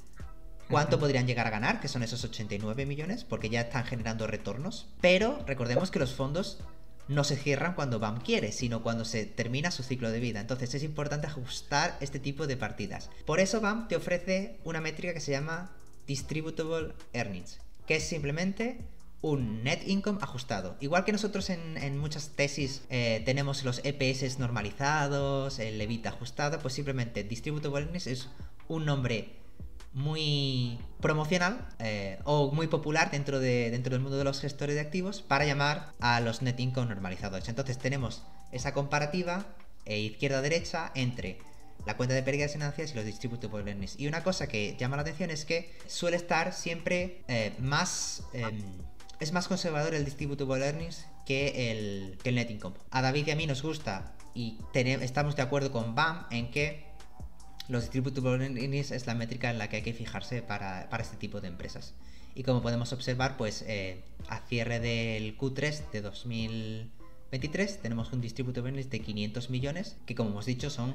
¿cuánto podrían llegar a ganar? Que son esos 89 millones, porque ya están generando retornos. Pero recordemos que los fondos no se cierran cuando BAM quiere, sino cuando se termina su ciclo de vida. Entonces es importante ajustar este tipo de partidas. Por eso BAM te ofrece una métrica que se llama Distributable Earnings, que es simplemente un net income ajustado. Igual que nosotros en muchas tesis tenemos los EPS normalizados, el EBITDA ajustado, pues simplemente Distributable Earnings es un nombre muy promocional o muy popular dentro del mundo de los gestores de activos para llamar a los net income normalizados. Entonces tenemos esa comparativa izquierda-derecha entre la cuenta de pérdidas y ganancias y los distributable earnings. Y una cosa que llama la atención es que suele estar siempre más es más conservador el Distributable Earnings que el Net Income. A David y a mí nos gusta y estamos de acuerdo con BAM en que los Distributable Earnings es la métrica en la que hay que fijarse para este tipo de empresas. Y como podemos observar, pues a cierre del Q3 de 2023 tenemos un Distributable Earnings de 500 millones, que como hemos dicho son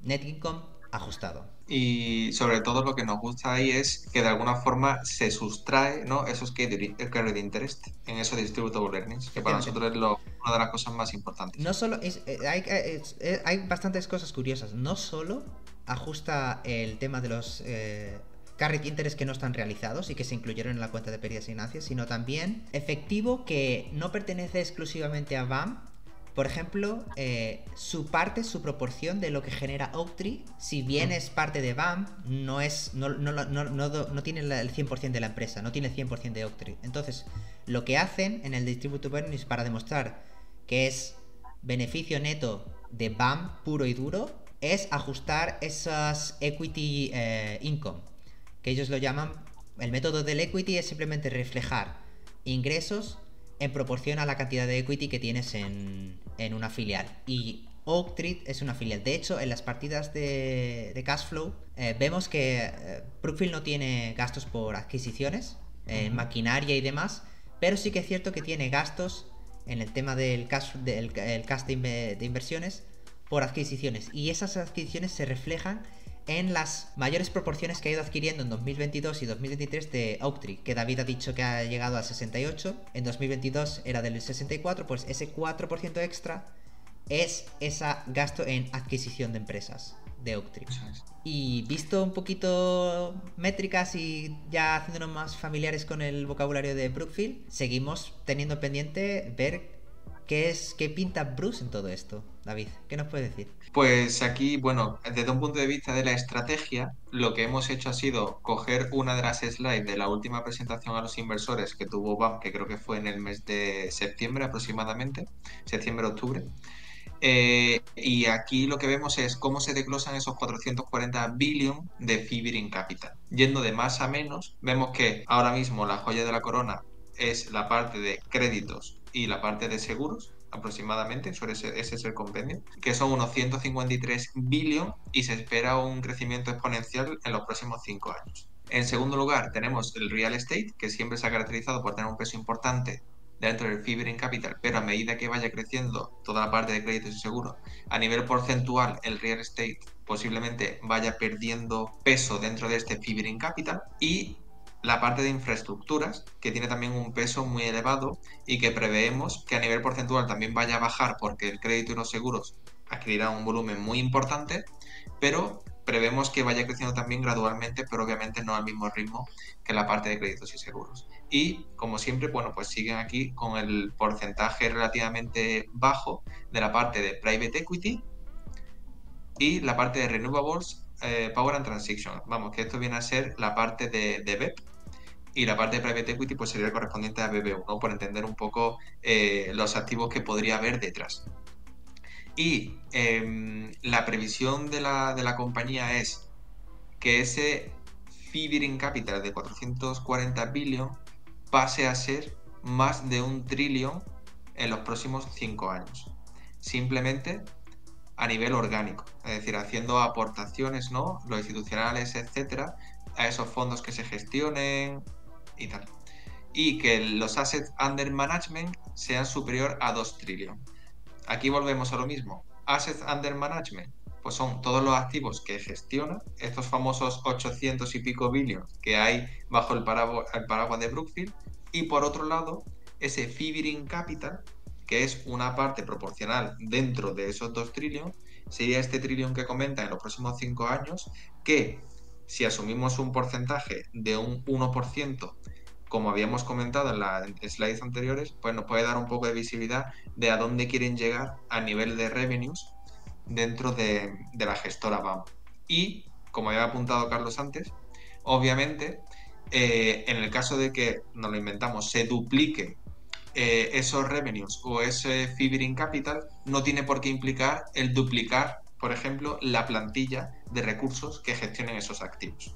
Net Income ajustado. Y sobre todo lo que nos gusta ahí es que de alguna forma se sustrae, ¿no?, esos carried interest en esos distributable earnings, que para nosotros es una de las cosas más importantes. No solo hay bastantes cosas curiosas. No solo ajusta el tema de los carried interest que no están realizados y que se incluyeron en la cuenta de pérdidas y ganancias, sino también efectivo que no pertenece exclusivamente a BAM. Por ejemplo, su proporción de lo que genera Oaktree, si bien es parte de BAM, no tiene el 100% de la empresa, no tiene el 100% de Oaktree. Entonces, lo que hacen en el Distributable Earnings para demostrar que es beneficio neto de BAM puro y duro, es ajustar esas equity income, que ellos lo llaman, el método del equity es simplemente reflejar ingresos en proporción a la cantidad de equity que tienes en una filial. Y Oaktree es una filial. De hecho, en las partidas de cash flow vemos que Brookfield no tiene gastos por adquisiciones, maquinaria y demás, pero sí que es cierto que tiene gastos en el tema del cash de inversiones por adquisiciones. Y esas adquisiciones se reflejan en las mayores proporciones que ha ido adquiriendo en 2022 y 2023 de Oaktree, que David ha dicho que ha llegado al 68, en 2022 era del 64, pues ese 4% extra es ese gasto en adquisición de empresas de Oaktree. Y visto un poquito métricas y ya haciéndonos más familiares con el vocabulario de Brookfield, seguimos teniendo pendiente ver qué pinta Bruce en todo esto. David, ¿qué nos puedes decir? Pues aquí, bueno, desde un punto de vista de la estrategia, lo que hemos hecho ha sido coger una de las slides de la última presentación a los inversores que tuvo BAM, que creo que fue en el mes de septiembre aproximadamente, septiembre-octubre. Y aquí lo que vemos es cómo se desglosan esos 440 billion de fee-bearing capital. Yendo de más a menos, vemos que ahora mismo la joya de la corona es la parte de créditos y la parte de seguros, aproximadamente, ese es el compendio, que son unos 153 billion y se espera un crecimiento exponencial en los próximos 5 años. En segundo lugar, tenemos el real estate, que siempre se ha caracterizado por tener un peso importante dentro del fee-bearing capital, pero a medida que vaya creciendo toda la parte de créditos y seguros, a nivel porcentual el real estate posiblemente vaya perdiendo peso dentro de este fee-bearing capital. Y la parte de infraestructuras, que tiene también un peso muy elevado y que preveemos que a nivel porcentual también vaya a bajar porque el crédito y los seguros adquirirán un volumen muy importante, pero prevemos que vaya creciendo también gradualmente, pero obviamente no al mismo ritmo que la parte de créditos y seguros. Y como siempre, bueno, pues siguen aquí con el porcentaje relativamente bajo de la parte de private equity y la parte de renewables, power and transition. Vamos, que esto viene a ser la parte de BEP, y la parte de private equity pues sería el correspondiente a BBU, ¿no?, por entender un poco los activos que podría haber detrás. Y la previsión de la compañía es que ese fee-bearing capital de 440 billion pase a ser más de 1 trillón en los próximos 5 años. Simplemente a nivel orgánico, es decir, haciendo aportaciones, ¿no?, los institucionales, etcétera, a esos fondos que se gestionen y tal. Y que los assets under management sean superior a 2 trillion. Aquí volvemos a lo mismo. Assets under management, pues son todos los activos que gestiona, estos famosos 800 y pico billions que hay bajo el paraguas de Brookfield. Y por otro lado, ese fee-bearing capital, que es una parte proporcional dentro de esos 2 trillion, sería este trillón que comenta en los próximos 5 años, que si asumimos un porcentaje de un 1%, como habíamos comentado en las slides anteriores, pues nos puede dar un poco de visibilidad de a dónde quieren llegar a nivel de revenues dentro de la gestora BAM. Y, como había apuntado Carlos antes, obviamente, en el caso de que, nos lo inventamos, se duplique esos revenues o ese fee-bearing capital, no tiene por qué implicar el duplicar, por ejemplo, la plantilla de recursos que gestionen esos activos.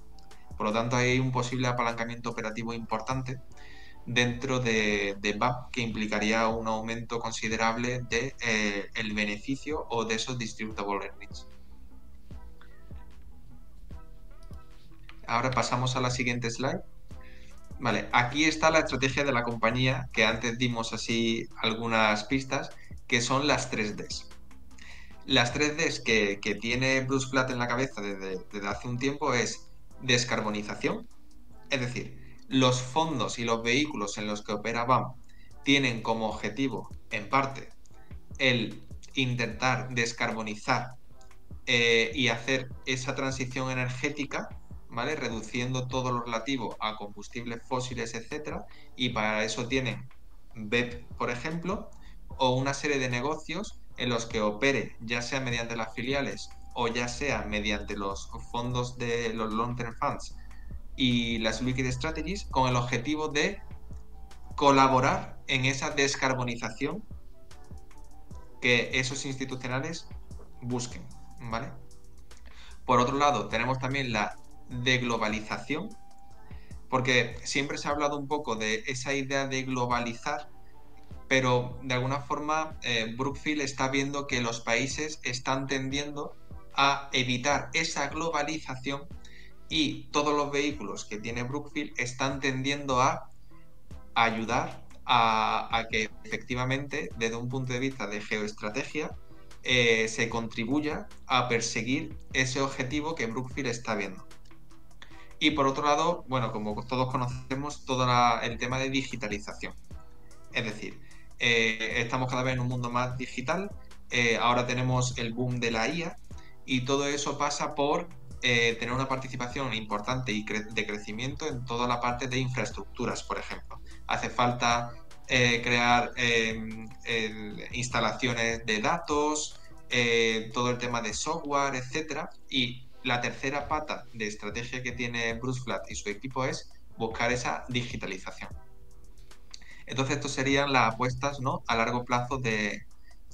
Por lo tanto, hay un posible apalancamiento operativo importante dentro de BAM, que implicaría un aumento considerable de el beneficio o de esos distributable earnings. Ahora pasamos a la siguiente slide. Vale, aquí está la estrategia de la compañía, que antes dimos así algunas pistas, que son las 3Ds. Las 3Ds que tiene Bruce Flatt en la cabeza desde hace un tiempo es descarbonización, es decir, los fondos y los vehículos en los que opera BAM tienen como objetivo, en parte, el intentar descarbonizar y hacer esa transición energética, ¿vale? Reduciendo todo lo relativo a combustibles fósiles, etcétera, y para eso tienen BEP, por ejemplo, o una serie de negocios en los que opere, ya sea mediante las filiales o ya sea mediante los fondos de los long-term funds y las liquid strategies, con el objetivo de colaborar en esa descarbonización que esos institucionales busquen, ¿vale? Por otro lado, tenemos también la deglobalización, porque siempre se ha hablado un poco de esa idea de globalizar, pero de alguna forma Brookfield está viendo que los países están tendiendo a evitar esa globalización y todos los vehículos que tiene Brookfield están tendiendo a ayudar a que efectivamente, desde un punto de vista de geoestrategia, se contribuya a perseguir ese objetivo que Brookfield está viendo. Y por otro lado, bueno, como todos conocemos, todo el tema de digitalización. Es decir, estamos cada vez en un mundo más digital, ahora tenemos el boom de la IA y todo eso pasa por tener una participación importante y de crecimiento en toda la parte de infraestructuras, por ejemplo. Hace falta crear instalaciones de datos, todo el tema de software, etcétera. Y la tercera pata de estrategia que tiene Bruce Flatt y su equipo es buscar esa digitalización. Entonces, estas serían las apuestas, ¿no?, a largo plazo de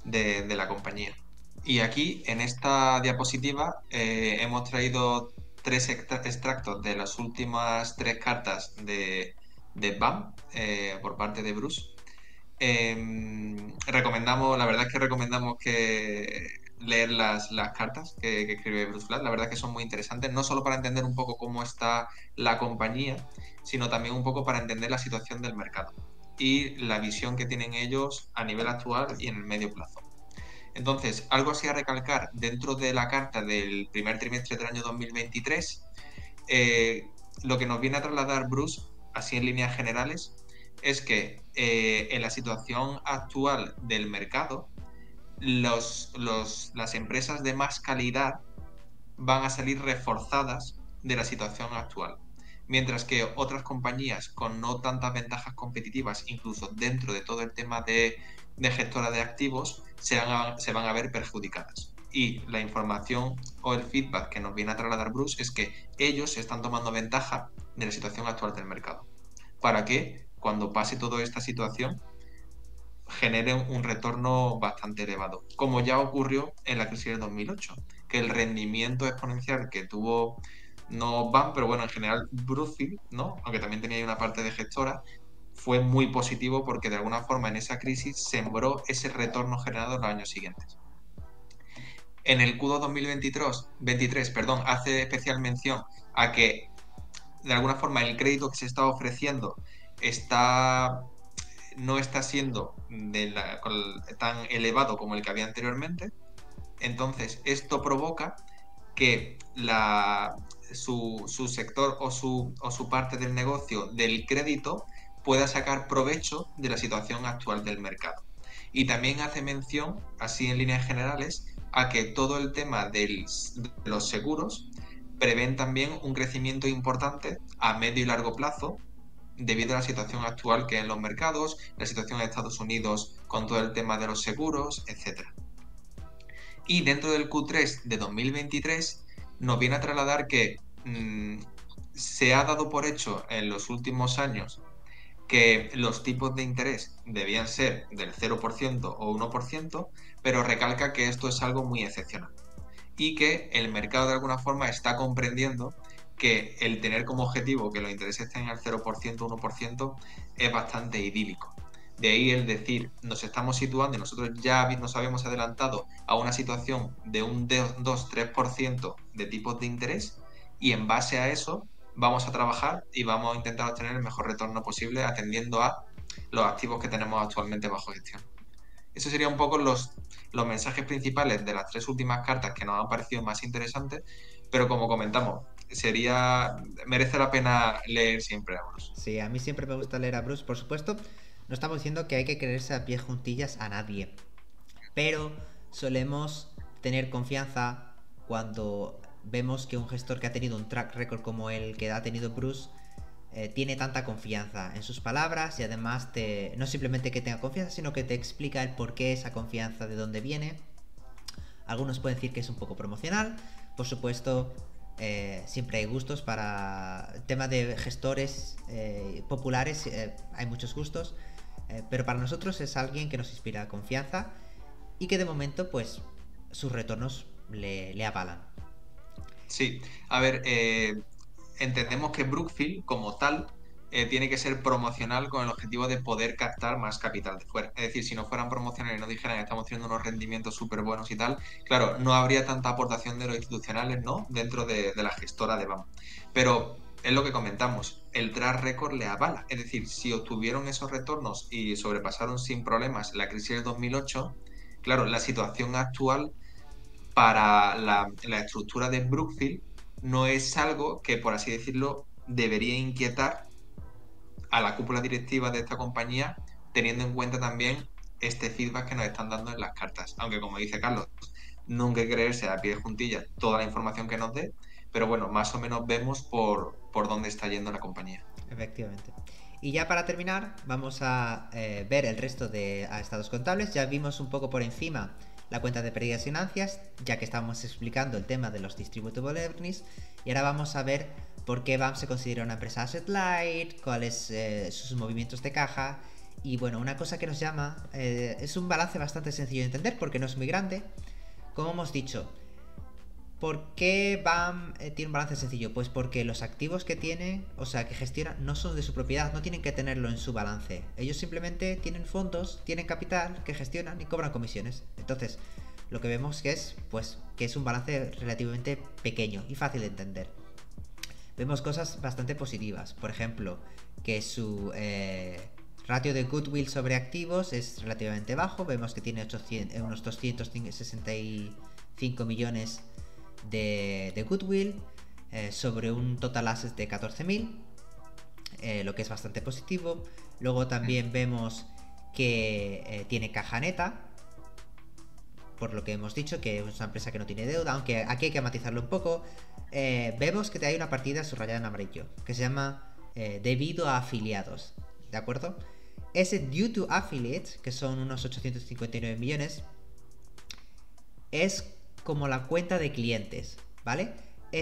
la compañía. Y aquí, en esta diapositiva, hemos traído 3 extractos de las últimas 3 cartas de BAM por parte de Bruce. La verdad es que recomendamos que leer las cartas que escribe Bruce Flatt. La verdad es que son muy interesantes, no solo para entender un poco cómo está la compañía, sino también un poco para entender la situación del mercado y la visión que tienen ellos a nivel actual y en el medio plazo. Entonces, algo así a recalcar dentro de la carta del primer trimestre del año 2023, lo que nos viene a trasladar Bruce, así en líneas generales, es que en la situación actual del mercado, las empresas de más calidad van a salir reforzadas de la situación actual, mientras que otras compañías con no tantas ventajas competitivas, incluso dentro de todo el tema de gestora de activos, se van a ver perjudicadas. Y la información o el feedback que nos viene a trasladar Bruce es que ellos están tomando ventaja de la situación actual del mercado, para que cuando pase toda esta situación genere un retorno bastante elevado, como ya ocurrió en la crisis del 2008, que el rendimiento exponencial que tuvo, no BAM, pero bueno, en general Brookfield, ¿no?, aunque también tenía una parte de gestora, fue muy positivo porque de alguna forma en esa crisis sembró ese retorno generado en los años siguientes. En el Q2 2023, hace especial mención a que de alguna forma el crédito que se está ofreciendo no está siendo tan elevado como el que había anteriormente. Entonces, esto provoca que su sector o su parte del negocio del crédito pueda sacar provecho de la situación actual del mercado. Y también hace mención, así en líneas generales, a que todo el tema de los seguros prevén también un crecimiento importante a medio y largo plazo debido a la situación actual que hay en los mercados, la situación en Estados Unidos con todo el tema de los seguros, etc. Y dentro del Q3 de 2023 nos viene a trasladar que se ha dado por hecho en los últimos años que los tipos de interés debían ser del 0% o 1%, pero recalca que esto es algo muy excepcional y que el mercado de alguna forma está comprendiendo que el tener como objetivo que los intereses estén al 0%, 1%, es bastante idílico. De ahí el decir, nos estamos situando y nosotros ya nos habíamos adelantado a una situación de un 2-3% de tipos de interés y en base a eso vamos a trabajar y vamos a intentar obtener el mejor retorno posible atendiendo a los activos que tenemos actualmente bajo gestión. Esos serían un poco los mensajes principales de las tres últimas cartas que nos han parecido más interesantes, pero como comentamos, merece la pena leer siempre a Bruce. Sí, a mí siempre me gusta leer a Bruce, por supuesto. No estamos diciendo que hay que creerse a pie juntillas a nadie, pero solemos tener confianza cuando vemos que un gestor que ha tenido un track record como el que ha tenido Bruce tiene tanta confianza en sus palabras y además no simplemente que tenga confianza, sino que te explica el por qué esa confianza, de dónde viene. Algunos pueden decir que es un poco promocional, por supuesto. Siempre hay gustos para el tema de gestores populares, hay muchos gustos, pero para nosotros es alguien que nos inspira confianza y que de momento pues sus retornos le avalan. Sí, a ver, entendemos que Brookfield como tal tiene que ser promocional con el objetivo de poder captar más capital de fuera. Es decir, si no fueran promocionales y no dijeran que estamos teniendo unos rendimientos súper buenos y tal, claro, no habría tanta aportación de los institucionales, ¿no? Dentro de la gestora de BAM. Pero es lo que comentamos, el track record le avala. Es decir, si obtuvieron esos retornos y sobrepasaron sin problemas la crisis del 2008, claro, la situación actual para la estructura de Brookfield no es algo que, por así decirlo, debería inquietar a la cúpula directiva de esta compañía, teniendo en cuenta también este feedback que nos están dando en las cartas. Aunque, como dice Carlos, nunca hay que creerse a pie de juntillas toda la información que nos dé, pero bueno, más o menos vemos por dónde está yendo la compañía. Efectivamente. Y ya para terminar, vamos a ver el resto de estados contables. Ya vimos un poco por encima la cuenta de pérdidas y ganancias, ya que estábamos explicando el tema de los distributable earnings. Y ahora vamos a ver por qué BAM se considera una empresa asset light, cuáles sus movimientos de caja. Y bueno, una cosa que nos llama, es un balance bastante sencillo de entender porque no es muy grande. Como hemos dicho, ¿por qué BAM tiene un balance sencillo? Pues porque los activos que tiene, o sea, que gestiona, no son de su propiedad, no tienen que tenerlo en su balance. Ellos simplemente tienen fondos, tienen capital que gestionan y cobran comisiones. Entonces, lo que vemos pues, que es un balance relativamente pequeño y fácil de entender. Vemos cosas bastante positivas. Por ejemplo, que su ratio de goodwill sobre activos es relativamente bajo. Vemos que tiene unos 265 millones de goodwill sobre un total assets de 14.000, lo que es bastante positivo. Luego también vemos que tiene caja neta, por lo que hemos dicho que es una empresa que no tiene deuda, aunque aquí hay que matizarlo un poco. Vemos que hay una partida subrayada en amarillo que se llama debido a afiliados, ¿de acuerdo? Ese due to affiliates, que son unos 859 millones, es como la cuenta de clientes, ¿vale?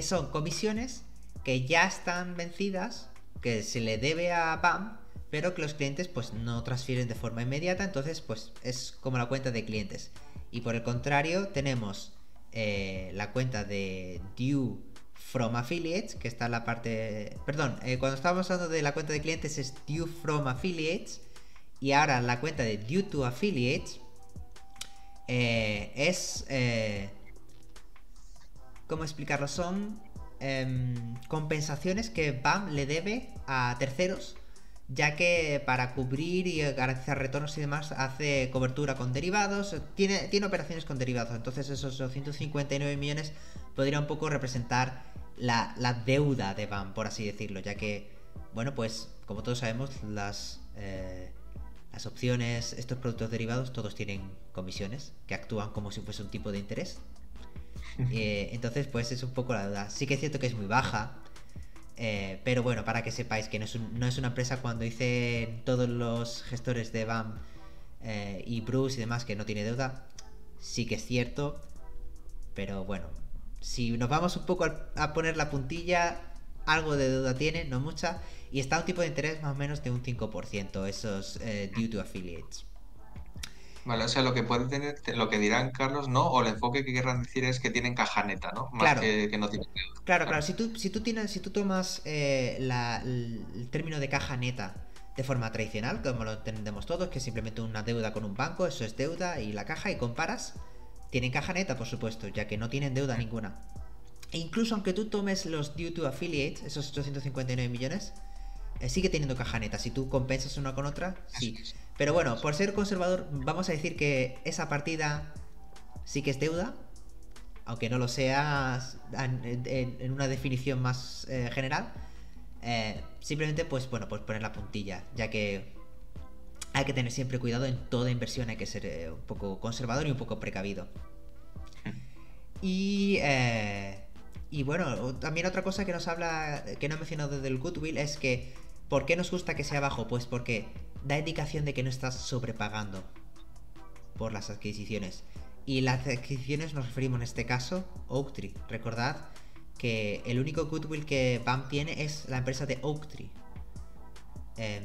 Son comisiones que ya están vencidas, que se le debe a BAM, pero que los clientes pues no transfieren de forma inmediata, entonces pues es como la cuenta de clientes. Y por el contrario tenemos la cuenta de due from affiliates, que está en la parte... Perdón, cuando estábamos hablando de la cuenta de clientes es due from affiliates, y ahora la cuenta de due to affiliates es... ¿cómo explicarlo? Son compensaciones que BAM le debe a terceros, ya que para cubrir y garantizar retornos y demás hace cobertura con derivados, tiene operaciones con derivados. Entonces esos 259 millones podría un poco representar la deuda de BAM, por así decirlo, ya que, bueno, pues como todos sabemos, las opciones, estos productos derivados, todos tienen comisiones que actúan como si fuese un tipo de interés. Entonces pues es un poco la duda. Sí que es cierto que es muy baja, pero bueno, para que sepáis que no es una empresa, cuando dicen todos los gestores de BAM y Bruce y demás que no tiene deuda, sí que es cierto, pero bueno, si nos vamos un poco a poner la puntilla, algo de deuda tiene, no mucha, y está a un tipo de interés más o menos de un 5%, esos due to affiliates. Vale, o sea, lo que puede tener, lo que dirán Carlos, ¿no? O el enfoque que querrán decir es que tienen caja neta, ¿no? Más Claro, que no tienen deuda. claro. Claro. Si tú tomas el término de caja neta de forma tradicional, como lo entendemos todos, que es simplemente una deuda con un banco, eso es deuda y la caja, y comparas, tienen caja neta, por supuesto, ya que no tienen deuda ninguna. E incluso aunque tú tomes los due to affiliates, esos 859 millones, sigue teniendo caja neta. Si tú compensas una con otra, Eso sí. es. Pero Eso bueno, es. por ser conservador, vamos a decir que esa partida sí que es deuda, aunque no lo sea en una definición más general. Simplemente, pues bueno, pues poner la puntilla, ya que hay que tener siempre cuidado en toda inversión, hay que ser un poco conservador y un poco precavido. Y, y bueno, también otra cosa que nos habla, que no he mencionado del goodwill, es que ¿por qué nos gusta que sea bajo? Pues porque da indicación de que no estás sobrepagando por las adquisiciones. Y las adquisiciones nos referimos en este caso a Oaktree. Recordad que el único goodwill que BAM tiene es la empresa de Oaktree. Eh,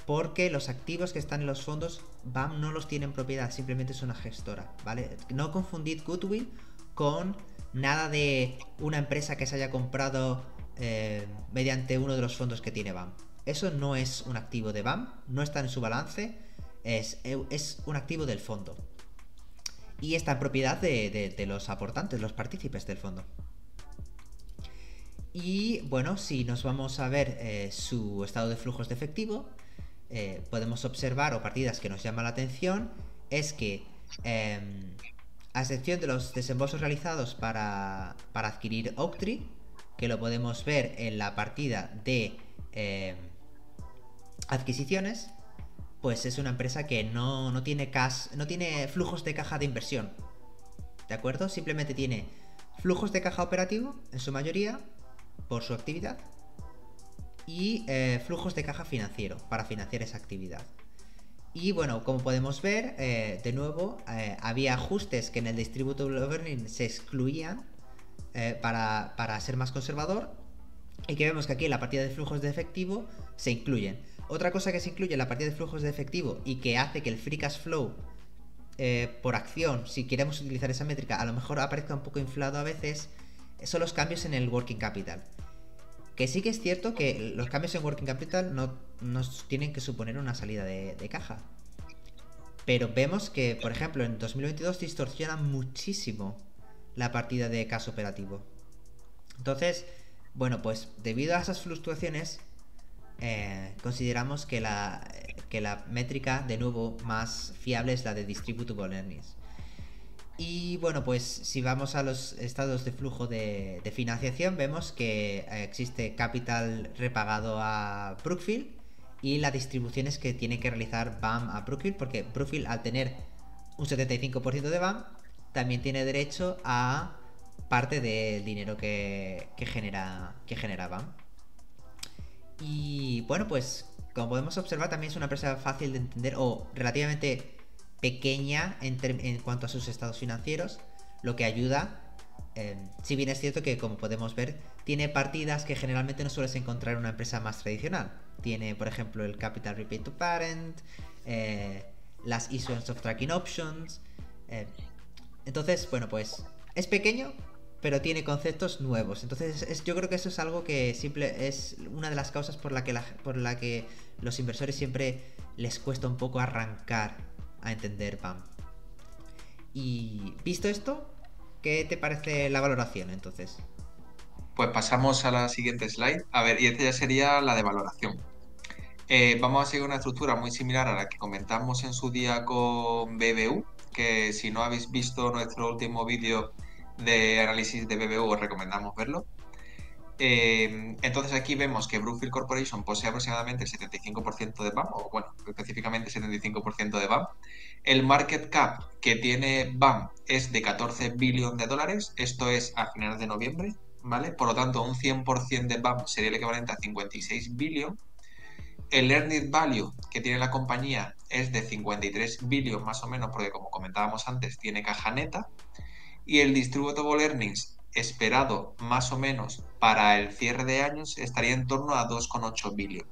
porque los activos que están en los fondos BAM no los tiene en propiedad, simplemente es una gestora, ¿vale? No confundid goodwill con nada de una empresa que se haya comprado mediante uno de los fondos que tiene BAM. Eso no es un activo de BAM, no está en su balance, es un activo del fondo. Y está en propiedad de los aportantes, los partícipes del fondo. Y bueno, si nos vamos a ver su estado de flujos de efectivo, podemos observar, o partidas que nos llaman la atención, es que eh, a excepción de los desembolsos realizados para adquirir Oaktree, que lo podemos ver en la partida de adquisiciones, pues es una empresa que no tiene no tiene flujos de caja de inversión. ¿De acuerdo? Simplemente tiene flujos de caja operativo, en su mayoría, por su actividad, y flujos de caja financiero, para financiar esa actividad. Y bueno, como podemos ver, de nuevo, había ajustes que en el Distributable Earnings se excluían para ser más conservador, y que vemos que aquí en la partida de flujos de efectivo se incluyen. Otra cosa que se incluye en la partida de flujos de efectivo y que hace que el free cash flow por acción, si queremos utilizar esa métrica, a lo mejor aparezca un poco inflado a veces, son los cambios en el working capital. Que sí que es cierto que los cambios en working capital no nos tienen que suponer una salida de caja. Pero vemos que, por ejemplo, en 2022 distorsiona muchísimo la partida de cash operativo. Entonces, bueno, pues debido a esas fluctuaciones, consideramos que la métrica, de nuevo, más fiable es la de Distributable Earnings. Y bueno, pues si vamos a los estados de flujo de financiación, vemos que existe capital repagado a Brookfield y las distribuciones que tiene que realizar BAM a Brookfield, porque Brookfield, al tener un 75% de BAM, también tiene derecho a parte del dinero que genera BAM. Y bueno, pues como podemos observar, también es una empresa fácil de entender o relativamente pequeña en cuanto a sus estados financieros, lo que ayuda, si bien es cierto que, como podemos ver, tiene partidas que generalmente no sueles encontrar en una empresa más tradicional. Tiene, por ejemplo, el Capital Rebate to Parent, las Issuance of Tracking Options. eh, entonces, bueno, pues es pequeño, pero tiene conceptos nuevos. Entonces, yo creo que eso es algo que es una de las causas por la que los inversores siempre les cuesta un poco arrancar a entender PAM. Y visto esto, ¿qué te parece la valoración entonces? Pues pasamos a la siguiente slide. A ver, y esta ya sería la de valoración. Vamos a seguir una estructura muy similar a la que comentamos en su día con BBU, que si no habéis visto nuestro último vídeo de análisis de BBU, os recomendamos verlo. Entonces aquí vemos que Brookfield Corporation posee aproximadamente el 75% de BAM, o bueno, específicamente 75% de BAM. El market cap que tiene BAM es de 14 billones de dólares, esto es a finales de noviembre, ¿vale? Por lo tanto, un 100% de BAM sería el equivalente a 56 billones. El earned value que tiene la compañía es de 53 billones más o menos, porque como comentábamos antes, tiene caja neta. Y el distributable earnings esperado más o menos para el cierre de años estaría en torno a 2,8 billones.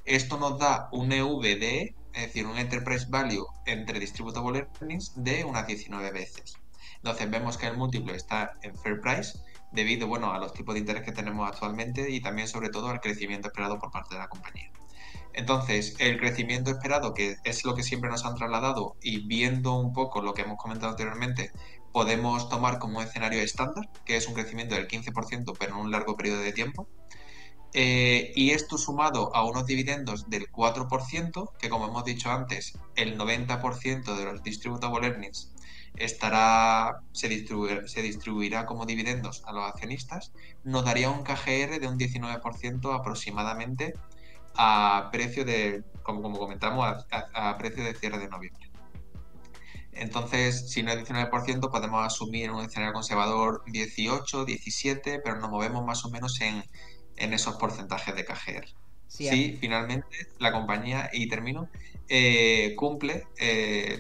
Esto nos da un EV de es decir, un enterprise value entre distributable earnings de unas 19 veces. Entonces vemos que el múltiplo está en fair price debido, bueno, a los tipos de interés que tenemos actualmente y también sobre todo al crecimiento esperado por parte de la compañía. Entonces, el crecimiento esperado, que es lo que siempre nos han trasladado, y viendo un poco lo que hemos comentado anteriormente, podemos tomar como un escenario estándar, que es un crecimiento del 15%, pero en un largo periodo de tiempo. Y esto sumado a unos dividendos del 4%, que como hemos dicho antes, el 90% de los distributable earnings se distribuirá como dividendos a los accionistas, nos daría un KGR de un 19% aproximadamente a precio de, como comentamos, a precio de cierre de noviembre. Entonces, si no es 19%, podemos asumir en un escenario conservador 18, 17, pero nos movemos más o menos en esos porcentajes de KGR. Sí, Si finalmente la compañía, y termino, cumple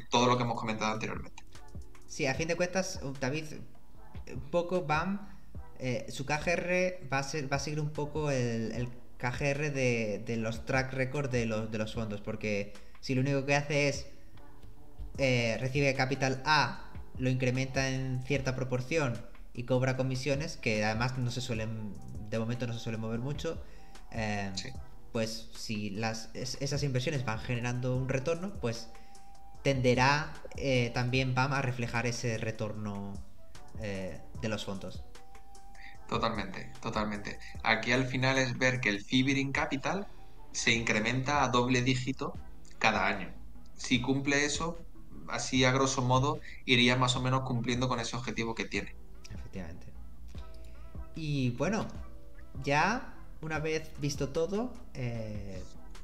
todo lo que hemos comentado anteriormente. sí, a fin de cuentas, David, un poco BAM, su KGR va a seguir un poco el KGR de los track record de los fondos, porque si lo único que hace es recibe capital A, lo incrementa en cierta proporción y cobra comisiones, que además no se suelen, de momento no se suelen mover mucho, eh, Sí. pues si esas inversiones van generando un retorno, pues tenderá también BAM a reflejar ese retorno de los fondos. Totalmente, totalmente. Aquí al final es ver que el fee bearing capital se incrementa a doble dígito cada año. Si cumple eso, así a grosso modo, iría más o menos cumpliendo con ese objetivo que tiene. Efectivamente. Y bueno, ya una vez visto todo,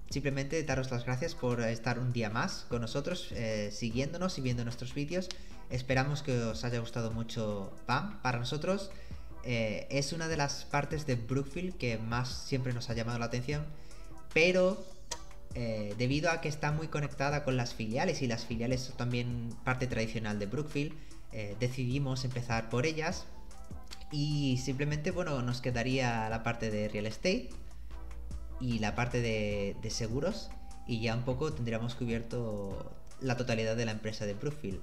simplemente daros las gracias por estar un día más con nosotros, siguiéndonos y viendo nuestros vídeos. Esperamos que os haya gustado mucho BAM. Para nosotros es una de las partes de Brookfield que más siempre nos ha llamado la atención, pero debido a que está muy conectada con las filiales y las filiales son también parte tradicional de Brookfield, decidimos empezar por ellas y simplemente, bueno, nos quedaría la parte de real estate y la parte de seguros y ya un poco tendríamos cubierto la totalidad de la empresa de Brookfield.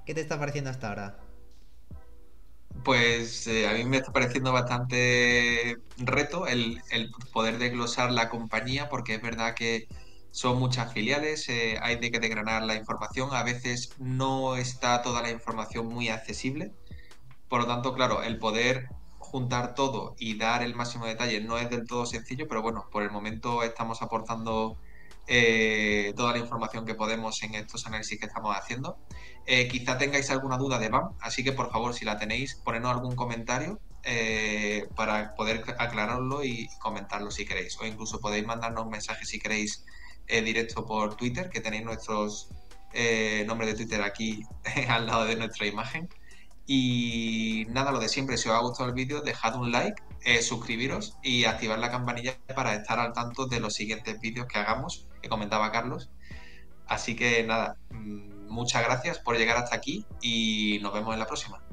¿Qué te está pareciendo hasta ahora? Pues a mí me está pareciendo bastante reto el poder desglosar la compañía, porque es verdad que son muchas filiales, hay de que desgranar la información, a veces no está toda la información muy accesible. Por lo tanto, claro, el poder juntar todo y dar el máximo detalle no es del todo sencillo, pero bueno, por el momento estamos aportando toda la información que podemos en estos análisis que estamos haciendo. Quizá tengáis alguna duda de BAM, así que por favor, si la tenéis, ponednos algún comentario para poder aclararlo y comentarlo si queréis. O incluso podéis mandarnos un mensaje si queréis directo por Twitter, que tenéis nuestros nombres de Twitter aquí al lado de nuestra imagen. Y nada, lo de siempre, si os ha gustado el vídeo, dejad un like, suscribiros y activar la campanilla para estar al tanto de los siguientes vídeos que hagamos, que comentaba Carlos. Así que nada, muchas gracias por llegar hasta aquí y nos vemos en la próxima.